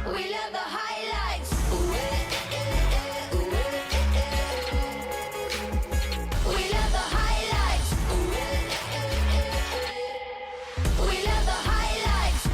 We love the highlights. We love the highlights. We love the highlights.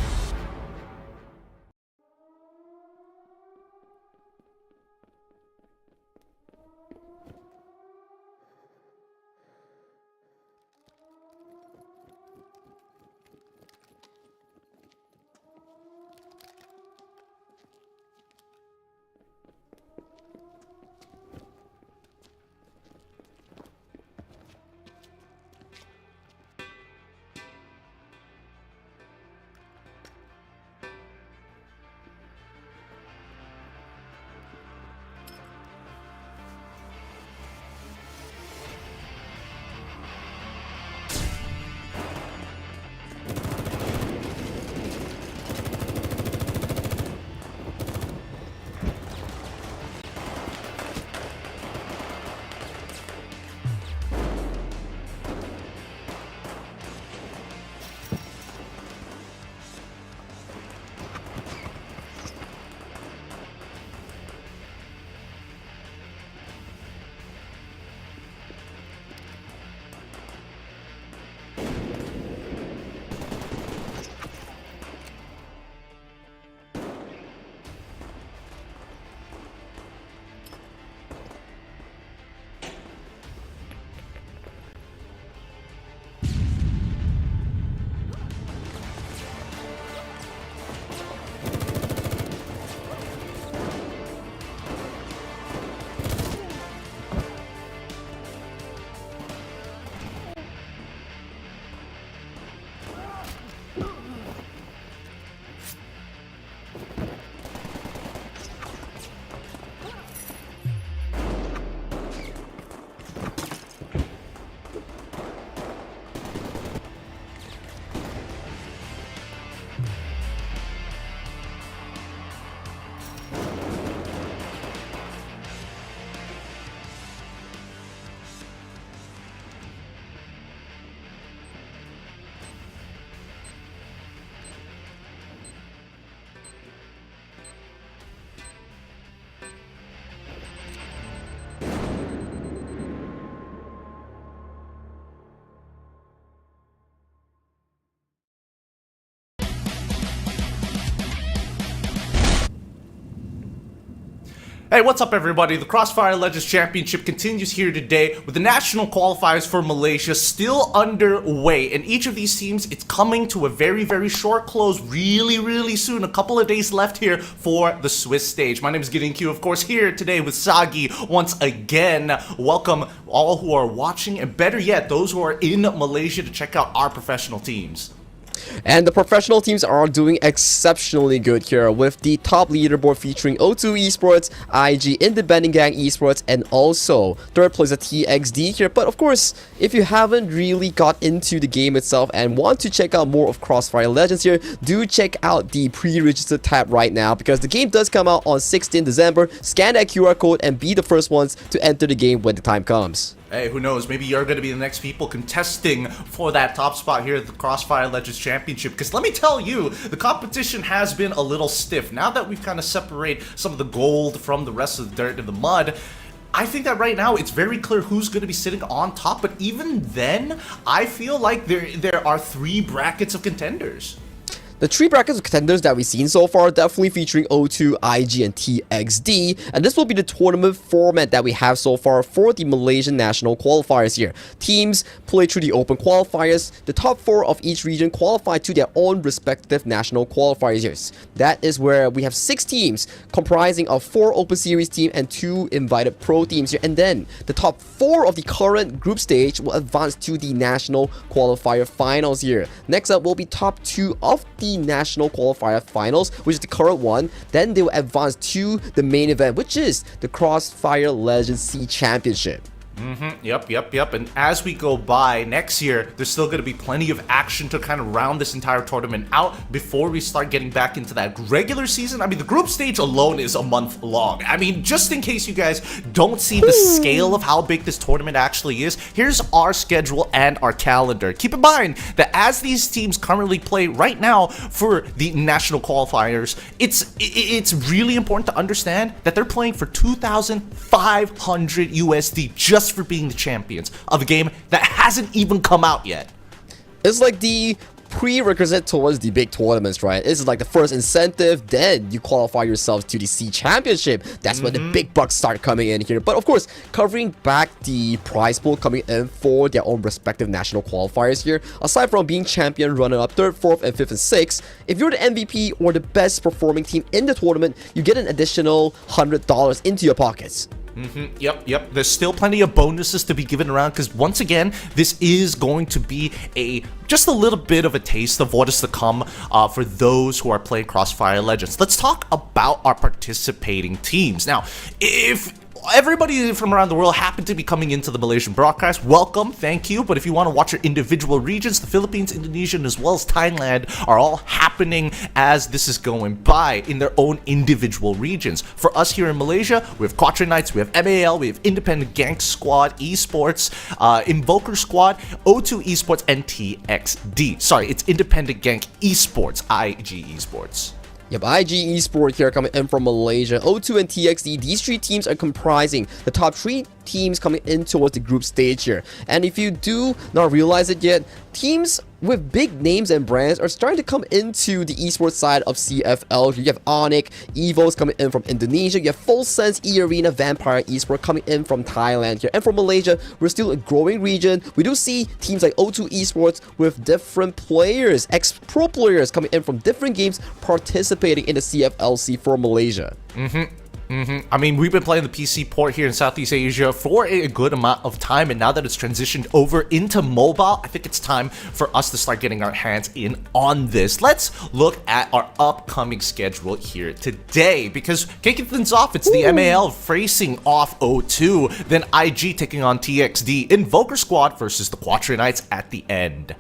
Hey, what's up everybody? The CrossFire Legends Championship continues here today with the national qualifiers for Malaysia still underway. And each of these teams, it's coming to a very short close really soon. A couple of days left here for the Swiss stage. My name is Getting Q, of course, here today with Sagi once again. Welcome all who are watching, and better yet, those who are in Malaysia to check out our professional teams. And the professional teams are doing exceptionally good here, with the top leaderboard featuring O2 Esports, IG Independent Gang Esports, and also third place at TXD here. But of course, if you haven't really got into the game itself and want to check out more of CrossFire Legends here, do check out the pre-registered tab right now, because the game does come out on 16 December. Scan that QR code and be the first ones to enter the game when the time comes. Hey, who knows? Maybe you're going to be the next people contesting for that top spot here at the CrossFire Legends Championship. Because let me tell you, the competition has been a little stiff. Now that we've kind of separated some of the gold from the rest of the dirt and the mud, I think that right now it's very clear who's going to be sitting on top. But even then, I feel like there are three brackets of contenders. The three brackets of contenders that we've seen so far are definitely featuring O2, IG, and TXD, and this will be the tournament format that we have so far for the Malaysian National Qualifiers here. Teams play through the Open Qualifiers. The top 4 of each region qualify to their own respective National Qualifiers here. That is where we have 6 teams comprising of 4 Open Series teams and 2 invited pro teams here, and then the top 4 of the current group stage will advance to the National Qualifier Finals here. Next up will be top 2 of the National Qualifier Finals, which is the current one. Then they will advance to the main event, which is the CrossFire Legends C Championship. Yep. And as we go by next year, there's still going to be plenty of action to kind of round this entire tournament out before we start getting back into that regular season. I mean, the group stage alone is a month long. I mean, just in case you guys don't see the scale of how big this tournament actually is, here's our schedule and our calendar. Keep in mind that as these teams currently play right now for the national qualifiers, it's really important to understand that they're playing for 2,500 USD just for being the champions of a game that hasn't even come out yet. It's like the prerequisite towards the big tournaments, right? This is like the first incentive, then you qualify yourselves to the C Championship. That's when the big bucks start coming in here. But of course, covering back the prize pool coming in for their own respective national qualifiers here, aside from being champion, runner-up, 3rd, 4th, and 5th, and 6th, if you're the MVP or the best performing team in the tournament, you get an additional $100 into your pockets. Yep. There's still plenty of bonuses to be given around because once again, this is going to be just a little bit of a taste of what is to come for those who are playing CrossFire Legends. Let's talk about our participating teams. Now, if everybody from around the world happened to be coming into the Malaysian broadcast, welcome, thank you. But if you want to watch your individual regions, the Philippines, Indonesia, as well as Thailand are all happening as this is going by in their own individual regions. For us here in Malaysia, we have Quattro Knights, we have MAL, we have Independent Gang Squad, Esports, Invoker Squad, O2 Esports, and TXD. Sorry, it's Independent Gang Esports, IG Esports. Yep, IG Esports here coming in from Malaysia. O2 and TXD, these 3 teams are comprising the top 3 teams coming in towards the group stage here. And if you do not realize it yet, teams with big names and brands are starting to come into the esports side of CFL. You have Onyx, Evos coming in from Indonesia. You have Full Sense, E-Arena, Vampire Esports coming in from Thailand here. And from Malaysia, we're still a growing region. We do see teams like O2 Esports with different players, ex-pro players coming in from different games participating in the CFLC for Malaysia. I mean, we've been playing the PC port here in Southeast Asia for a good amount of time, and now that it's transitioned over into mobile, I think it's time for us to start getting our hands in on this. Let's look at our upcoming schedule here today, because kicking things off, it's the MAL facing off O2, then IG taking on TXD, Invoker Squad versus the Quattro Knights at the end.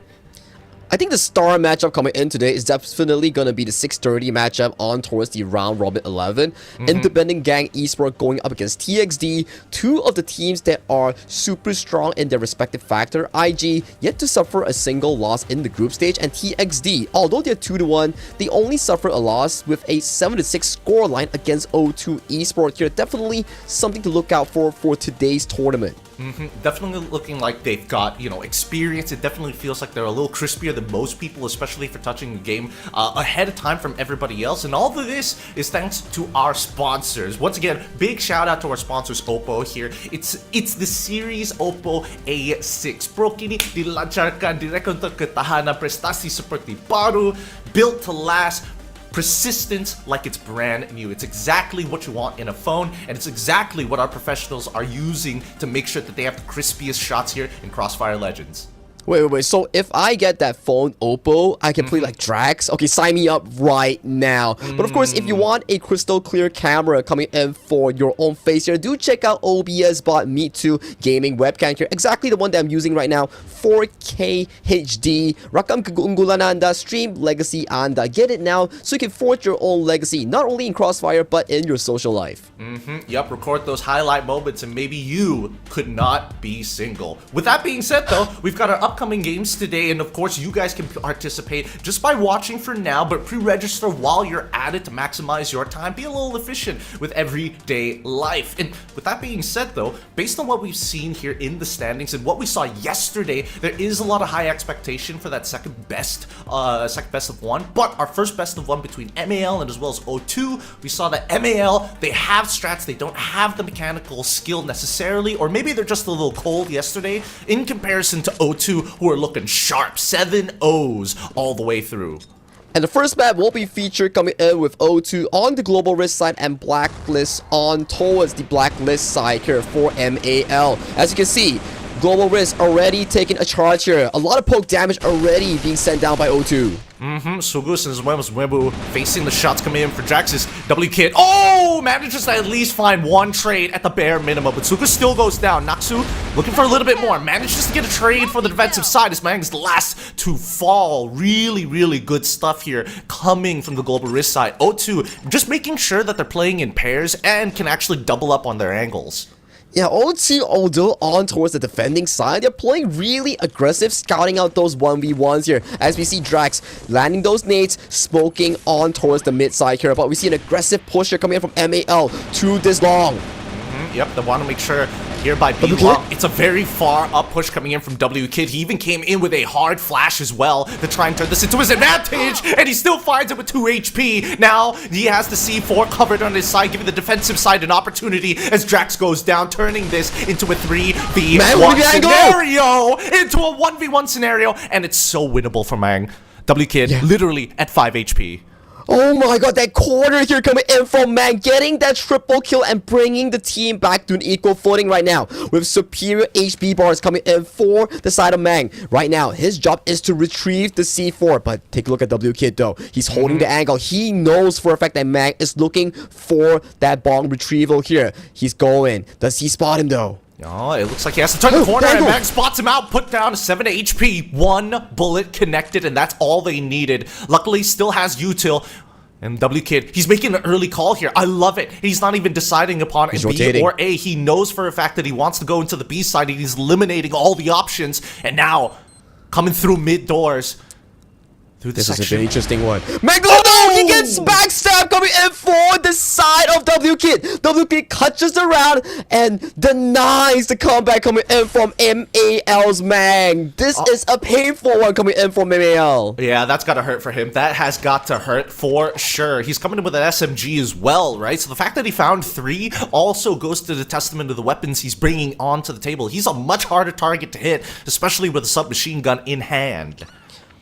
I think the star matchup coming in today is definitely going to be the 6:30 matchup on towards the round robin 11. Independent Gang Esports going up against TXD, 2 of the teams that are super strong in their respective factor. IG yet to suffer a single loss in the group stage, and TXD, although they're 2-1, they only suffered a loss with a 7-6 scoreline against O2 Esports here. Definitely something to look out for today's tournament. Definitely looking like they've got, experience. It definitely feels like they're a little crispier than most people, especially for touching the game ahead of time from everybody else. And all of this is thanks to our sponsors. Once again, big shout out to our sponsors, Oppo here. It's the series Oppo A6 Pro. Kini dilancarkan direct untuk ketahanan prestasi seperti baru, built to last. Persistence like it's brand new. It's exactly what you want in a phone, and it's exactly what our professionals are using to make sure that they have the crispiest shots here in CrossFire Legends. Wait. So if I get that phone Oppo, I can play like Drax? Okay, sign me up right now. But of course, if you want a crystal clear camera coming in for your own face here, do check out OBS Bot Meet 2 gaming webcam here. Exactly the one that I'm using right now. 4K HD. Rakam keunggulan Anda, stream legacy Anda. Get it now so you can forge your own legacy, not only in CrossFire, but in your social life. Yep, record those highlight moments and maybe you could not be single. With that being said though, we've got our upcoming games today, and of course you guys can participate just by watching for now, but pre-register while you're at it to maximize your time. Be a little efficient with everyday life. And with that being said though, based on what we've seen here in the standings and what we saw yesterday, there is a lot of high expectation for that second best of one. But our first best of one between MAL and as well as O2, we saw that MAL, they have strats, they don't have the mechanical skill necessarily, or maybe they're just a little cold yesterday in comparison to O2, who are looking sharp. 7 O's all the way through. And the first map will be featured coming in with O2 on the global risk side and Blacklist on towards the Blacklist side here for MAL. As you can see, Global Risk already taking a charge here. A lot of poke damage already being sent down by O2. Sugus and Webu facing the shots coming in for Jax's W Kid. Oh! Manages to at least find one trade at the bare minimum, but Sugus still goes down. Naksu looking for a little bit more. Manages to get a trade for the defensive side. This man is the last to fall. Really, really good stuff here coming from the Global Risk side. O2 just making sure that they're playing in pairs and can actually double up on their angles. Yeah, O2, although on towards the defending side, they're playing really aggressive, scouting out those 1v1s here. As we see Drax landing those nades, smoking on towards the mid side here. But we see an aggressive push here coming in from MAL to this long. Yep, they want to make sure here by B Long. It's a very far up push coming in from W Kid. He even came in with a hard flash as well to try and turn this into his advantage, and he still finds it with 2 HP. Now he has the C4 covered on his side, giving the defensive side an opportunity as Drax goes down, turning this into a 3v1 scenario, into a 1v1 scenario, and it's so winnable for Mang. W Kid literally at 5 HP. Oh my god, that corner here coming in from Mang, getting that triple kill and bringing the team back to an equal footing right now with superior HP bars coming in for the side of Mang. Right now, his job is to retrieve the C4, but take a look at W Kid though. He's holding the angle. He knows for a fact that Mang is looking for that bomb retrieval here. He's going. Does he spot him though? Oh, it looks like he has to turn the corner, and Mang spots him out, put down 7 HP, 1 bullet connected, and that's all they needed. Luckily, still has util. And W Kid, he's making an early call here. I love it. He's not even deciding upon B rotating. or A. He knows for a fact that he wants to go into the B side, and he's eliminating all the options. And now, coming through mid doors. This is a very interesting one. No, he gets backstabbed coming in for the side of W Kid. W Kid clutches around and denies the comeback coming in from MAL's Mang. This is a painful one coming in from MAL. Yeah, that's gotta hurt for him. That has got to hurt for sure. He's coming in with an SMG as well, right? So the fact that he found 3 also goes to the testament of the weapons he's bringing onto the table. He's a much harder target to hit, especially with a submachine gun in hand.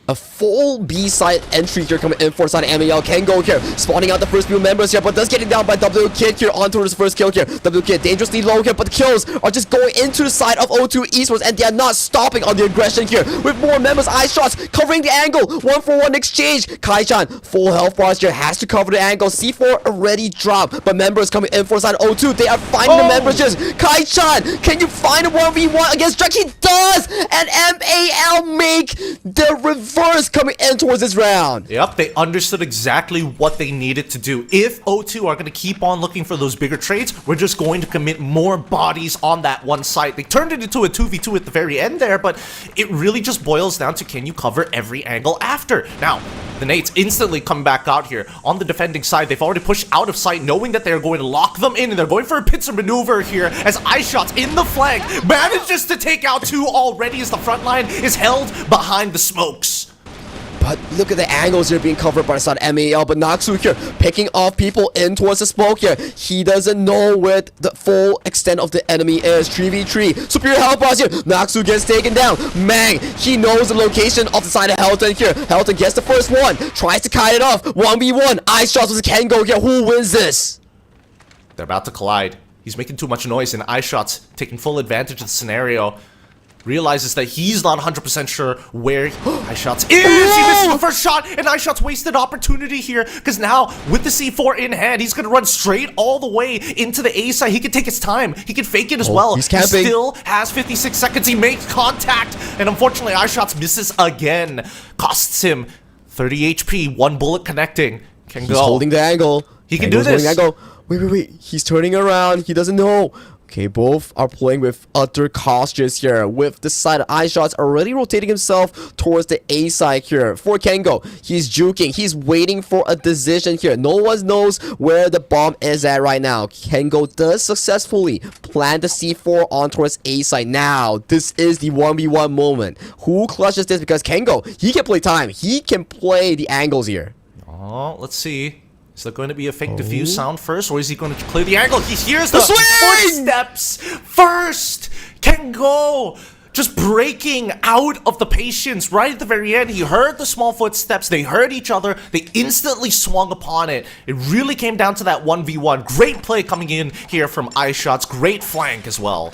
A full B-side entry here coming in for side MAL. Can go here, spawning out the first few members here, but does getting down by W Kid here onto his first kill here. W Kid dangerously low here, but the kills are just going into the side of O2 Esports, and they are not stopping on the aggression here. With more members, eye shots covering the angle. 1-for-1 exchange. Kai-chan, full health bars here, has to cover the angle. C4 already dropped, but members coming in for side O2. They are finding the members. Just Kai-chan, can you find a 1v1 against Drake? He does, and MAL make the reverse coming in towards this round. Yep, they understood exactly what they needed to do. If O2 are going to keep on looking for those bigger trades, we're just going to commit more bodies on that one site. They turned it into a 2v2 at the very end there, but it really just boils down to, can you cover every angle after? Now, the Nates instantly come back out here. On the defending side, they've already pushed out of sight, knowing that they're going to lock them in, and they're going for a pincer maneuver here as iShots in the flank manages to take out 2 already as the front line is held behind the smokes. But look at the angles here being covered by the side MAL. But Naksu here picking off people in towards the smoke here. He doesn't know where the full extent of the enemy is. 3v3. Superior health bars here. Naksu gets taken down. Mang, he knows the location of the side of Helton here. Helton gets the first one. Tries to kite it off. 1v1. Ice shots with Kengo here. Who wins this? They're about to collide. He's making too much noise, and iShots taking full advantage of the scenario. Realizes that he's not 100% sure where iShots is. He misses the first shot, and iShots wasted opportunity here, because now with the C4 in hand, he's going to run straight all the way into the A side. He can take his time. He can fake it as well. He's camping. He still has 56 seconds. He makes contact, and unfortunately, iShots misses again. Costs him 30 HP, 1 bullet connecting. Can He's go. holding the angle. He can do this. Wait. He's turning around. He doesn't know. Okay, both are playing with utter cautious here. With the side of iShots already rotating himself towards the A side here. For Kengo, he's juking. He's waiting for a decision here. No one knows where the bomb is at right now. Kengo does successfully plant the C4 on towards A side. Now, this is the 1v1 moment. Who clutches this? Because Kengo, he can play time. He can play the angles here. Oh, let's see. Is there going to be a fake defuse sound first, or is he going to clear the angle? He hears the footsteps first. Kengo just breaking out of the patience right at the very end. He heard the small footsteps. They heard each other. They instantly swung upon it. It really came down to that 1v1. Great play coming in here from iShots. Great flank as well.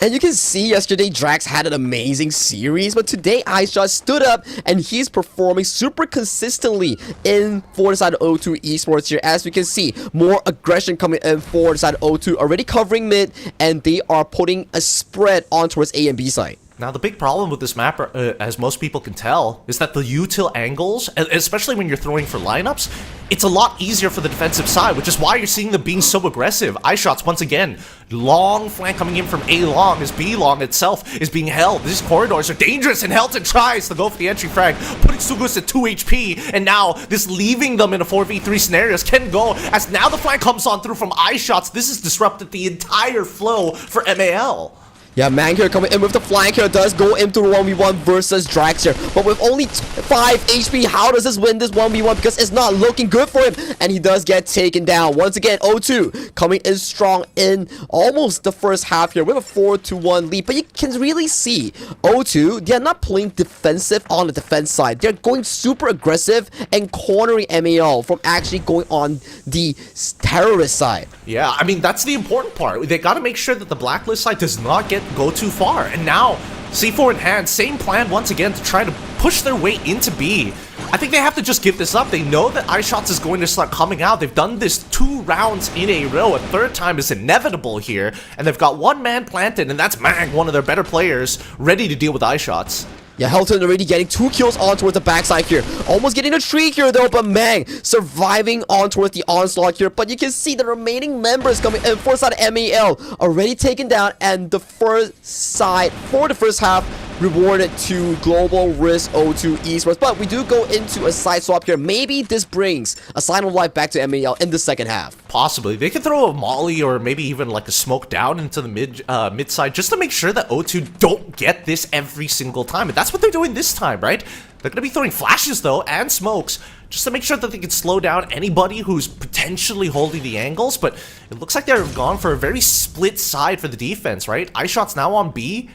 And you can see yesterday Drax had an amazing series, but today iShot stood up and he's performing super consistently in for the side of O2 Esports here. As we can see, more aggression coming in for the side of O2, already covering mid, and they are putting a spread on towards A and B side. Now, the big problem with this map, as most people can tell, is that the util angles, especially when you're throwing for lineups, it's a lot easier for the defensive side, which is why you're seeing them being so aggressive. iShots, once again, long flank coming in from A long, as B long itself is being held. These corridors are dangerous, and Helton tries to go for the entry frag, putting Sugus at 2 HP, and now this leaving them in a 4v3 scenarios can go, as now the flank comes on through from iShots. This has disrupted the entire flow for MAL. Yeah, Mang here coming in with the flank here, does go into the 1v1 versus Drax here. But with only 5 HP, how does this win this 1v1? Because it's not looking good for him. And he does get taken down. Once again, O2 coming in strong in almost the first half here with a 4-1 lead. But you can really see O2, they're not playing defensive on the defense side. They're going super aggressive and cornering MAL from actually going on the terrorist side. Yeah, I mean, that's the important part. They got to make sure that the blacklist side does not go too far. And now, C4 in hand, same plan once again to try to push their way into B. I think they have to just give this up. They know that iShots is going to start coming out. They've done this 2 rounds in a row. A third time is inevitable here. And they've got one man planted, and that's Mang, one of their better players, ready to deal with iShots. Yeah, Helton already getting 2 kills on towards the backside here. Almost getting a 3 here though, but Mang surviving on towards the onslaught here. But you can see the remaining members coming in for side of MAL already taken down, and the first side for the first half rewarded to Global Risk O2 Esports. But we do go into a side swap here. Maybe this brings a sign of life back to MAL in the second half. Possibly. They could throw a molly or maybe even like a smoke down into the mid side just to make sure that O2 don't get this every single time. And that's what they're doing this time, right? They're going to be throwing flashes though and smokes just to make sure that they can slow down anybody who's potentially holding the angles. But it looks like they're gone for a very split side for the defense, right? iShots now on B.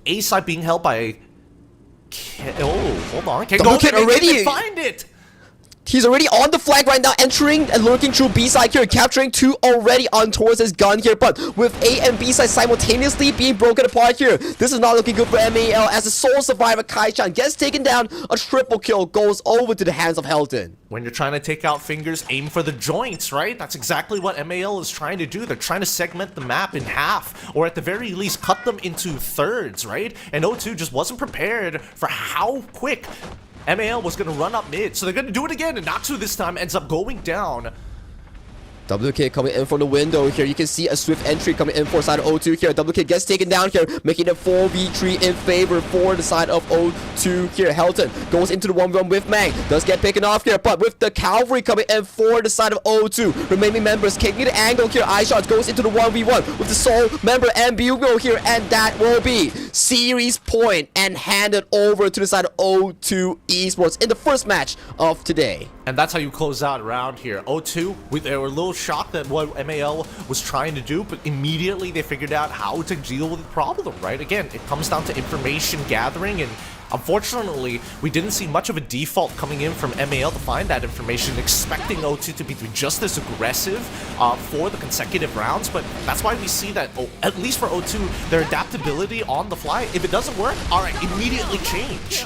A side being held by... Oh, hold on. Can't go there. Already find it. He's already on the flag right now, entering and lurking through B side here, capturing 2 already on towards his gun here. But with A and B side simultaneously being broken apart here, this is not looking good for MAL as the sole survivor Kai-chan gets taken down. A triple kill goes over to the hands of Helton. When you're trying to take out fingers, aim for the joints, right? That's exactly what MAL is trying to do. They're trying to segment the map in half, or at the very least cut them into thirds, right? And O2 just wasn't prepared for how quick MAL was going to run up mid, so they're going to do it again, and Natsu this time ends up going down. WK coming in from the window here. You can see a swift entry coming in for side of O2 here. WK gets taken down here, making it 4v3 in favor for the side of O2 here. Helton goes into the 1v1 with Mang. Does get picked off here, but with the cavalry coming in for the side of O2. Remaining members taking the angle here. iShots goes into the 1v1 with the sole member and Bugle here, and that will be series point and handed over to the side of O2 Esports in the first match of today. And that's how you close out round here. O2, they were a little shocked at what MAL was trying to do, but immediately they figured out how to deal with the problem, right? Again, it comes down to information gathering, and unfortunately, we didn't see much of a default coming in from MAL to find that information, expecting O2 to be just as aggressive for the consecutive rounds. But that's why we see that, at least for O2, their adaptability on the fly, if it doesn't work, all right, immediately change.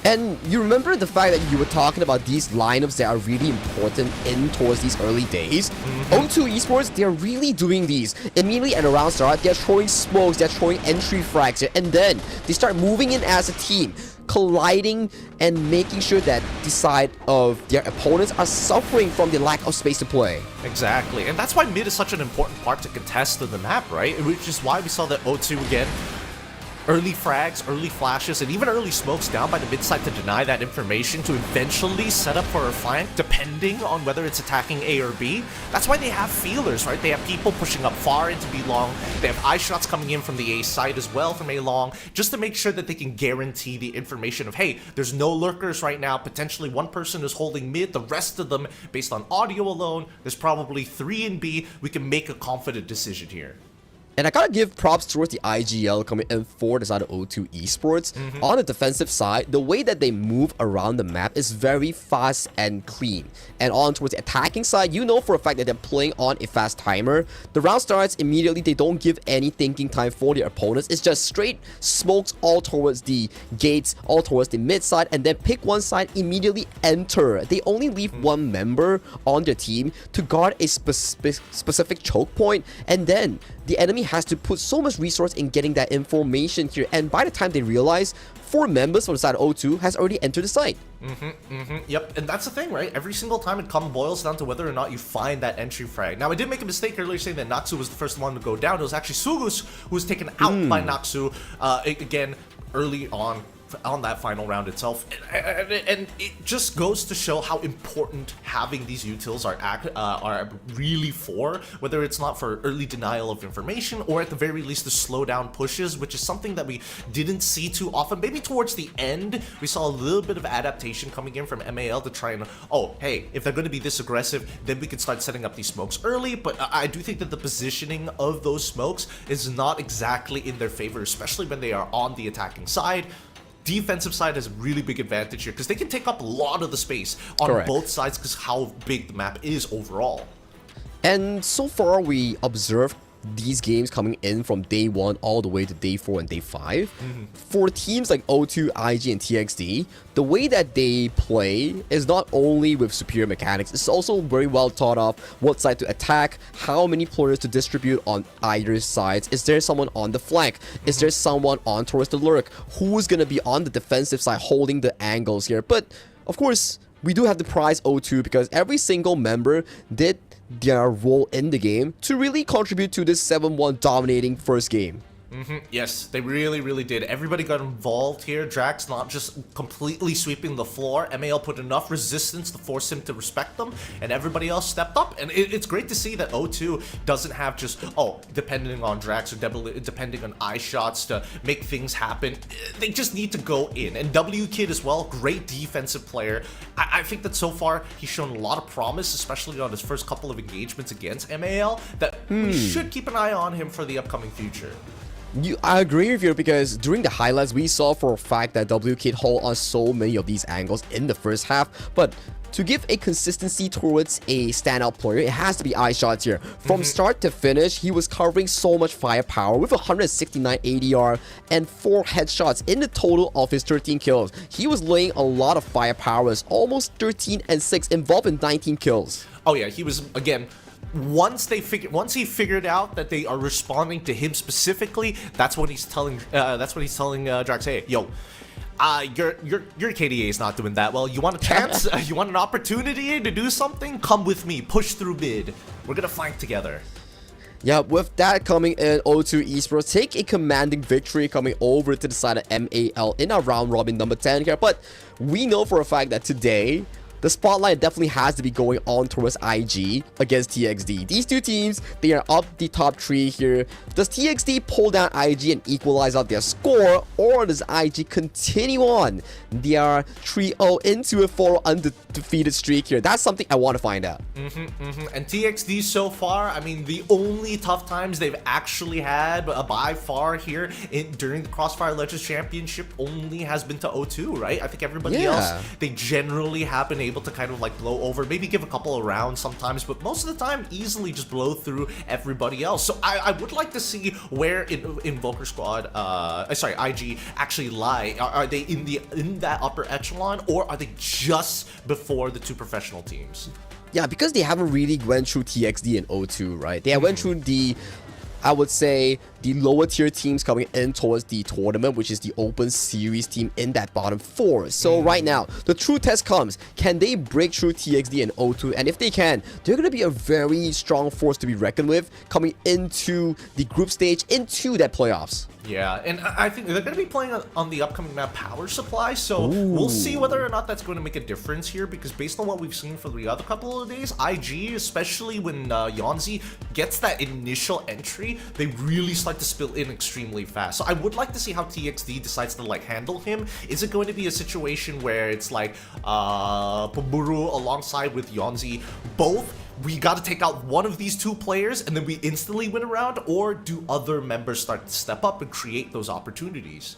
And you remember the fact that you were talking about these lineups that are really important in towards these early days? O2 Esports, they're really doing these. Immediately at around start, they're throwing smokes, they're throwing entry frags, and then they start moving in as a team, colliding and making sure that the side of their opponents are suffering from the lack of space to play. Exactly, and that's why mid is such an important part to contest in the map, right? Which is why we saw that O2 again, early frags, early flashes, and even early smokes down by the mid side to deny that information to eventually set up for a flank, depending on whether it's attacking A or B. That's why they have feelers, right? They have people pushing up far into B long. They have iShots coming in from the A side as well from A long, just to make sure that they can guarantee the information of, hey, there's no lurkers right now. Potentially one person is holding mid, the rest of them, based on audio alone, there's probably 3 in B. We can make a confident decision here. And I gotta give props towards the IGL coming in for the side of O2 Esports. On the defensive side, the way that they move around the map is very fast and clean. And on towards the attacking side, you know for a fact that they're playing on a fast timer. The round starts immediately, they don't give any thinking time for their opponents. It's just straight smokes all towards the gates, all towards the mid side, and then pick one side, immediately enter. They only leave one member on their team to guard a specific choke point, and then the enemy has to put so much resource in getting that information here, and by the time they realize, 4 members from the side of O2 has already entered the site. Yep, and that's the thing, right? Every single time it boils down to whether or not you find that entry frag. Now, I did make a mistake earlier saying that Naksu was the first one to go down. It was actually Sugus who was taken out by Naksu, again, early on that final round itself, and it just goes to show how important having these utils are really for, whether it's not for early denial of information or at the very least to slow down pushes, which is something that we didn't see too often. Maybe towards the end we saw a little bit of adaptation coming in from MAL to try and, oh hey, if they're going to be this aggressive, then we could start setting up these smokes early. But I do think that the positioning of those smokes is not exactly in their favor, especially when they are on the attacking side. Defensive side has a really big advantage here because they can take up a lot of the space on both sides because how big the map is overall. And so far we observed these games coming in from day 1 all the way to day 4 and day 5. For teams like O2, IG, and TXD, the way that they play is not only with superior mechanics, it's also very well thought of what side to attack, how many players to distribute on either sides. Is there someone on the flank? Is there someone on towards the lurk? Who's going to be on the defensive side holding the angles here? But of course, we do have to prize O2 because every single member did their role in the game to really contribute to this 7-1 dominating first game. Yes, they really did. Everybody got involved here. Drax not just completely sweeping the floor. MAL put enough resistance to force him to respect them, and everybody else stepped up. And it's great to see that O2 doesn't have just, depending on Drax or depending on eye shots to make things happen. They just need to go in. And W-Kid as well, great defensive player. I think that so far he's shown a lot of promise, especially on his first couple of engagements against MAL, that we should keep an eye on him for the upcoming future. I agree with you because during the highlights we saw for a fact that W-Kid hold on so many of these angles in the first half, but to give a consistency towards a standout player, it has to be eye shots here. From start to finish, he was covering so much firepower with 169 ADR and 4 headshots in the total of his 13 kills. He was laying a lot of firepower, almost 13 and 6, involved in 19 kills. Oh yeah, he was, again, once he figured out that they are responding to him specifically, that's when he's telling Drax, hey, yo, your KDA is not doing that well. You want a chance? You want an opportunity to do something? Come with me. Push through mid. We're gonna flank together. Yeah, with that coming in, O2 Esports take a commanding victory coming over to the side of MAL in our round robin number 10 here. But we know for a fact that today, the spotlight definitely has to be going on towards IG against TXD. These two teams, they are up the top 3 here. Does TXD pull down IG and equalize out their score, or does IG continue on their 3-0 into a 4 undefeated streak here? That's something I want to find out. And TXD so far, I mean, the only tough times they've actually had by far here during the CrossFire Legends Championship only has been to O2, right? I think everybody else, they generally have been able to kind of like blow over, maybe give a couple of rounds sometimes, but most of the time easily just blow through everybody else. So I would like to see where Invoker Squad, IG actually lie. Are they in that upper echelon, or are they just before the 2 professional teams? Yeah, because they haven't really went through TXD and O2, right? They went through the, I would say, the lower tier teams coming in towards the tournament, which is the Open Series team in that bottom 4. So right now, the true test comes. Can they break through TXD and O2? And if they can, they're going to be a very strong force to be reckoned with coming into the group stage, into that playoffs. Yeah, and I think they're going to be playing on the upcoming map Power Supply, so we'll see whether or not that's going to make a difference here, because based on what we've seen for the other couple of days, IG, especially when Yonzi gets that initial entry, they really start to spill in extremely fast. So I would like to see how TXD decides to like handle him. Is it going to be a situation where it's like Paburu alongside with Yonzi both we got to take out one of these two players and then we instantly win a round, or do other members start to step up and create those opportunities?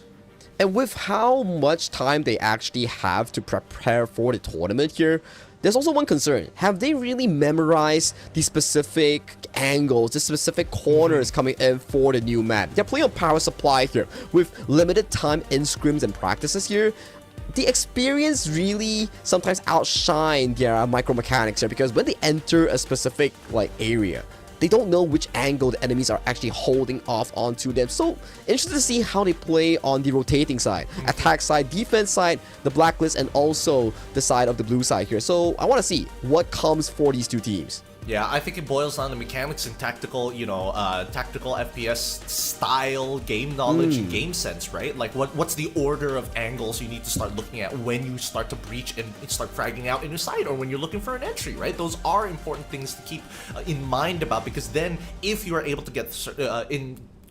And with how much time they actually have to prepare for the tournament here, there's also one concern. Have they really memorized the specific angles, the specific corners coming in for the new map? They're playing on power supply here with limited time in scrims and practices here. The experience really sometimes outshine their micro mechanics here, because when they enter a specific area, they don't know which angle the enemies are actually holding off onto them. So interested to see how they play on the rotating side, attack side, defense side, the blacklist, and also the side of the blue side here. So I want to see what comes for these two teams. Yeah, I think it boils down to mechanics and tactical, tactical FPS style, game knowledge, and game sense, right? Like, what's the order of angles you need to start looking at when you start to breach and start fragging out in your side, or when you're looking for an entry, right? Those are important things to keep in mind about, because then if you are able to get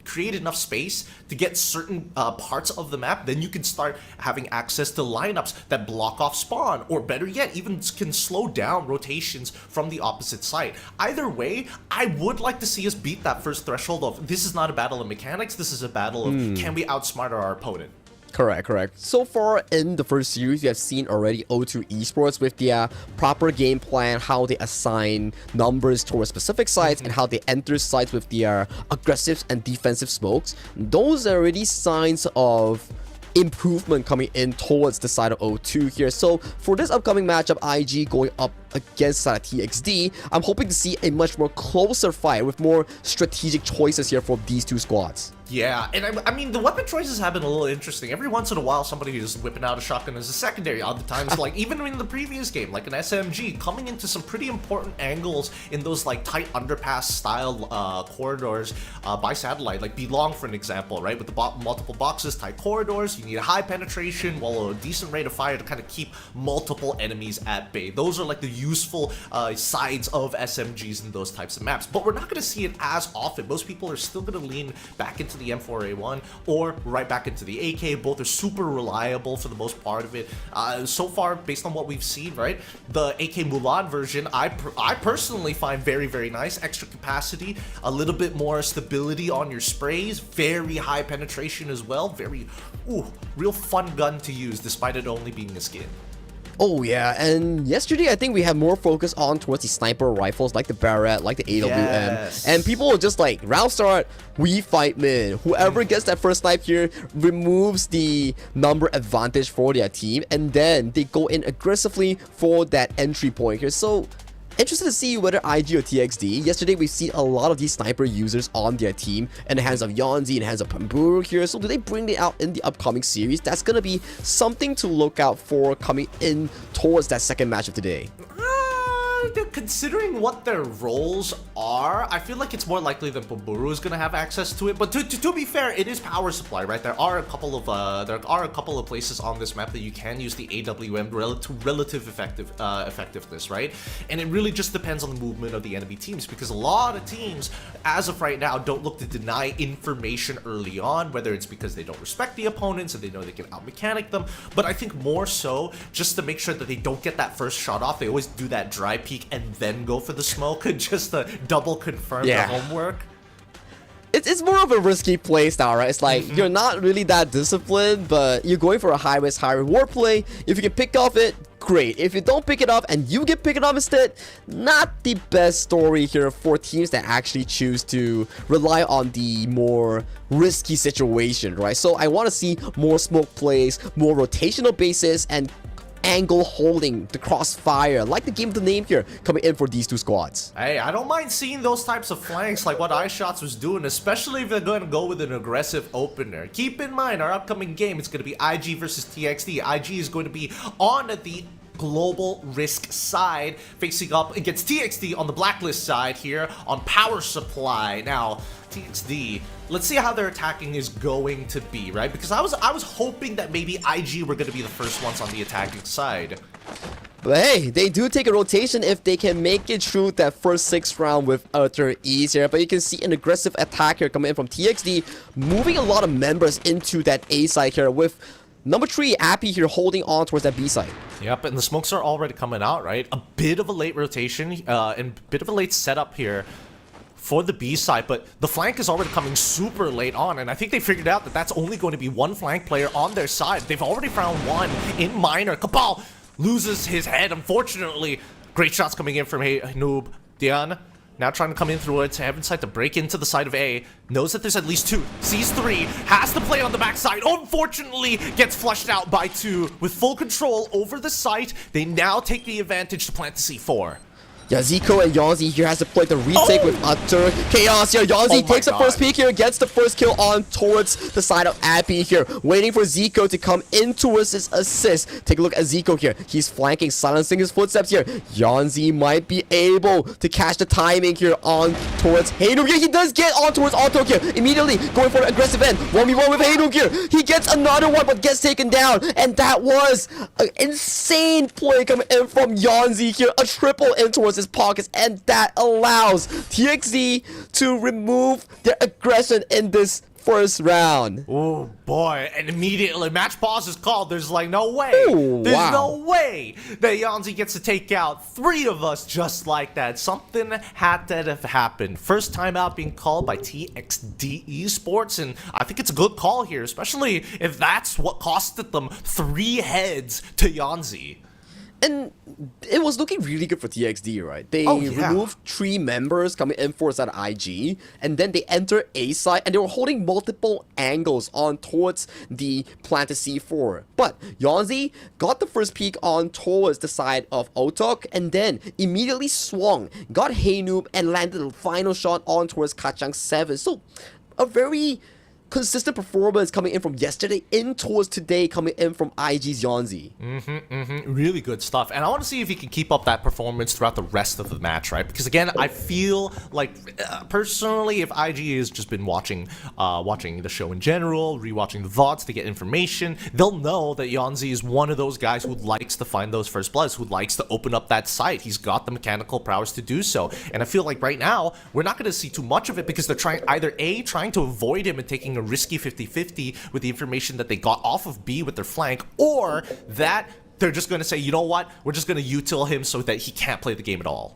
create enough space to get certain parts of the map, then you can start having access to lineups that block off spawn, or better yet, even can slow down rotations from the opposite side. Either way, I would like to see us beat that first threshold of, this is not a battle of mechanics, this is a battle of can we outsmart our opponent. Correct. So far in the first series, you have seen already O2 Esports with their proper game plan, how they assign numbers towards specific sites, and how they enter sites with their aggressive and defensive smokes. Those are already signs of improvement coming in towards the side of O2 here. So for this upcoming matchup, IG going up against the side of TXD, I'm hoping to see a much more closer fight with more strategic choices here for these two squads. Yeah, and I mean, the weapon choices have been a little interesting. Every once in a while, somebody is whipping out a shotgun as a secondary. Other times, like, even in the previous game, like an SMG, coming into some pretty important angles in those, like, tight underpass-style corridors by satellite. Like, Belong, for an example, right? With the multiple boxes, tight corridors, you need a high penetration, while a decent rate of fire to kind of keep multiple enemies at bay. Those are, like, the useful sides of SMGs in those types of maps. But we're not going to see it as often. Most people are still going to lean back into the M4A1 or right back into the AK. Both are super reliable for the most part of it. So far, based on what we've seen, right, the AK Mulan version, I personally find very, very nice. Extra capacity, a little bit more stability on your sprays, very high penetration as well. Very, real fun gun to use despite it only being a skin. Oh yeah, and yesterday I think we had more focus on towards the sniper rifles like the Barrett, like the AWM. Yes. And people were just like, round start, we fight mid. Whoever gets that first snipe here removes the number advantage for their team, and then they go in aggressively for that entry point here. So interested to see whether IG or TXD. Yesterday, we've seen a lot of these sniper users on their team in the hands of Yonzi, in the hands of Pamburu here. So do they bring it out in the upcoming series? That's going to be something to look out for coming in towards that second match of today. Considering what their roles are, I feel like it's more likely that Pamburu is going to have access to it. But to be fair, it is power supply, right? There are a couple of places on this map that you can use the AWM relative effectiveness, right? And it really just depends on the movement of the enemy teams, because a lot of teams, as of right now, don't look to deny information early on, whether it's because they don't respect the opponents and they know they can out-mechanic them. But I think more so just to make sure that they don't get that first shot off, they always do that dry peek and then go for the smoke just to double confirm the homework. It's more of a risky play style, right? It's like you're not really that disciplined, but you're going for a high risk, high reward play. If you can pick off it, great. If you don't pick it up and you get picked up instead, not the best story here for teams that actually choose to rely on the more risky situation, right? So I want to see more smoke plays, more rotational bases, and angle holding, the crossfire, like the game of the name here, coming in for these two squads. Hey, I don't mind seeing those types of flanks like what iShots was doing, especially if they're going to go with an aggressive opener. Keep in mind, our upcoming game, it's going to be IG versus TXD. IG is going to be on the global risk side, facing up against TXD on the blacklist side here on power supply. Now, TXD, let's see how their attacking is going to be, right? Because I was hoping that maybe IG were going to be the first ones on the attacking side. But hey, they do take a rotation if they can make it through that first 6 round with utter ease here. But you can see an aggressive attack here coming in from TXD, moving a lot of members into that A side here with Number 3, Appy here holding on towards that B side. Yep, and the smokes are already coming out, right? A bit of a late rotation and a bit of a late setup here for the B side, but the flank is already coming super late on, and I think they figured out that that's only going to be one flank player on their side. They've already found one in minor. Kabal loses his head, unfortunately. Great shots coming in from Noob. Dian now trying to come in through it to have inside to break into the side of A. Knows that there's at least 2. Sees 3. Has to play on the backside. Unfortunately, gets flushed out by 2. With full control over the site, they now take the advantage to plant the C4. Yeah, Zico and Yonzi here has to play the retake with utter chaos here. Yonzi takes the first peek here, gets the first kill on towards the side of Appy here, waiting for Zico to come in towards his assist. Take a look at Zico here. He's flanking, silencing his footsteps here. Yonzi might be able to catch the timing here on towards Haynuk here. He does get on towards Auto here. Immediately going for an aggressive end. 1v1 with Haynuk here. He gets another one but gets taken down. And that was an insane play coming in from Yonzi here. A triple in towards his pockets, and that allows TXD to remove their aggression in this first round. Oh boy, and immediately match pause is called. There's like no way. Ooh, There's wow. no way that Yonzi gets to take out 3 of us just like that. Something had to have happened. First time out being called by TXD Esports, and I think it's a good call here, especially if that's what costed them 3 heads to Yonzi. And it was looking really good for TXD, right? They Oh, yeah. removed 3 members coming in for side IG, and then they enter A side, and they were holding multiple angles on towards the planted C4. But Yonzi got the first peek on towards the side of Otok, and then immediately swung, got Haynoob, and landed the final shot on towards Kachang 7. So, a very consistent performance coming in from yesterday in towards today coming in from IG's Yonzi. Really good stuff, and I want to see if he can keep up that performance throughout the rest of the match, right? Because again, I feel like personally, if IG has just been watching the show in general, rewatching the VODs to get information, they'll know that Yonzi is one of those guys who likes to find those first bloods, who likes to open up that site. He's got the mechanical prowess to do so, and I feel like right now we're not going to see too much of it because they're trying to avoid him and taking a risky 50-50 with the information that they got off of B with their flank, or that they're just going to say, you know what, we're just going to util him so that he can't play the game at all.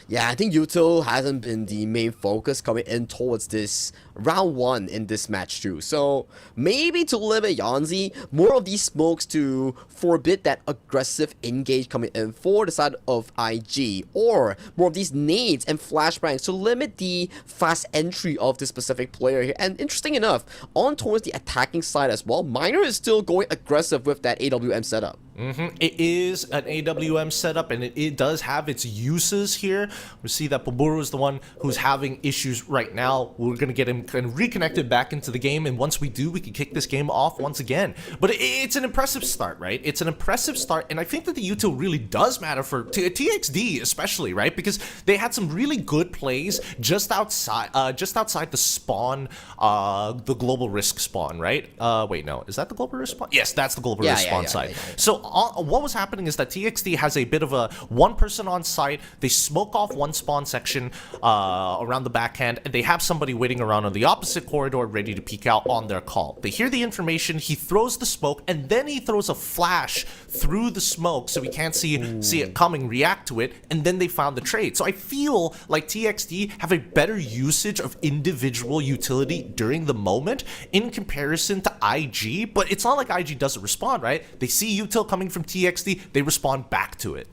Yeah, I think util hasn't been the main focus coming in towards this round 1 in this match too. So maybe to limit Yonzi, more of these smokes to forbid that aggressive engage coming in for the side of IG, or more of these nades and flashbangs to limit the fast entry of this specific player here. And interesting enough, on towards the attacking side as well, Minor is still going aggressive with that AWM setup. It is an AWM setup, and it does have its uses here. We see that Paburu is the one who's having issues right now. We're going to get him kind of reconnected back into the game, and once we do, we can kick this game off once again. But it's an impressive start, right? It's an impressive start, and I think that the util really does matter for TXD especially, right? Because they had some really good plays just outside the spawn, the global risk spawn, right? Wait, no, is that the global risk spawn? Yes, that's the global risk spawn side. So what was happening is that TXD has a bit of a one person on site. They smoke off one spawn section around the backhand, and they have somebody waiting around on the opposite corridor ready to peek out on their call. They hear the information, he throws the smoke, and then he throws a flash through the smoke so we can't see it coming, react to it, and then they found the trade. So I feel like TXD have a better usage of individual utility during the moment in comparison to IG, but it's not like IG doesn't respond, right? They see util coming from TXD, they respond back to it.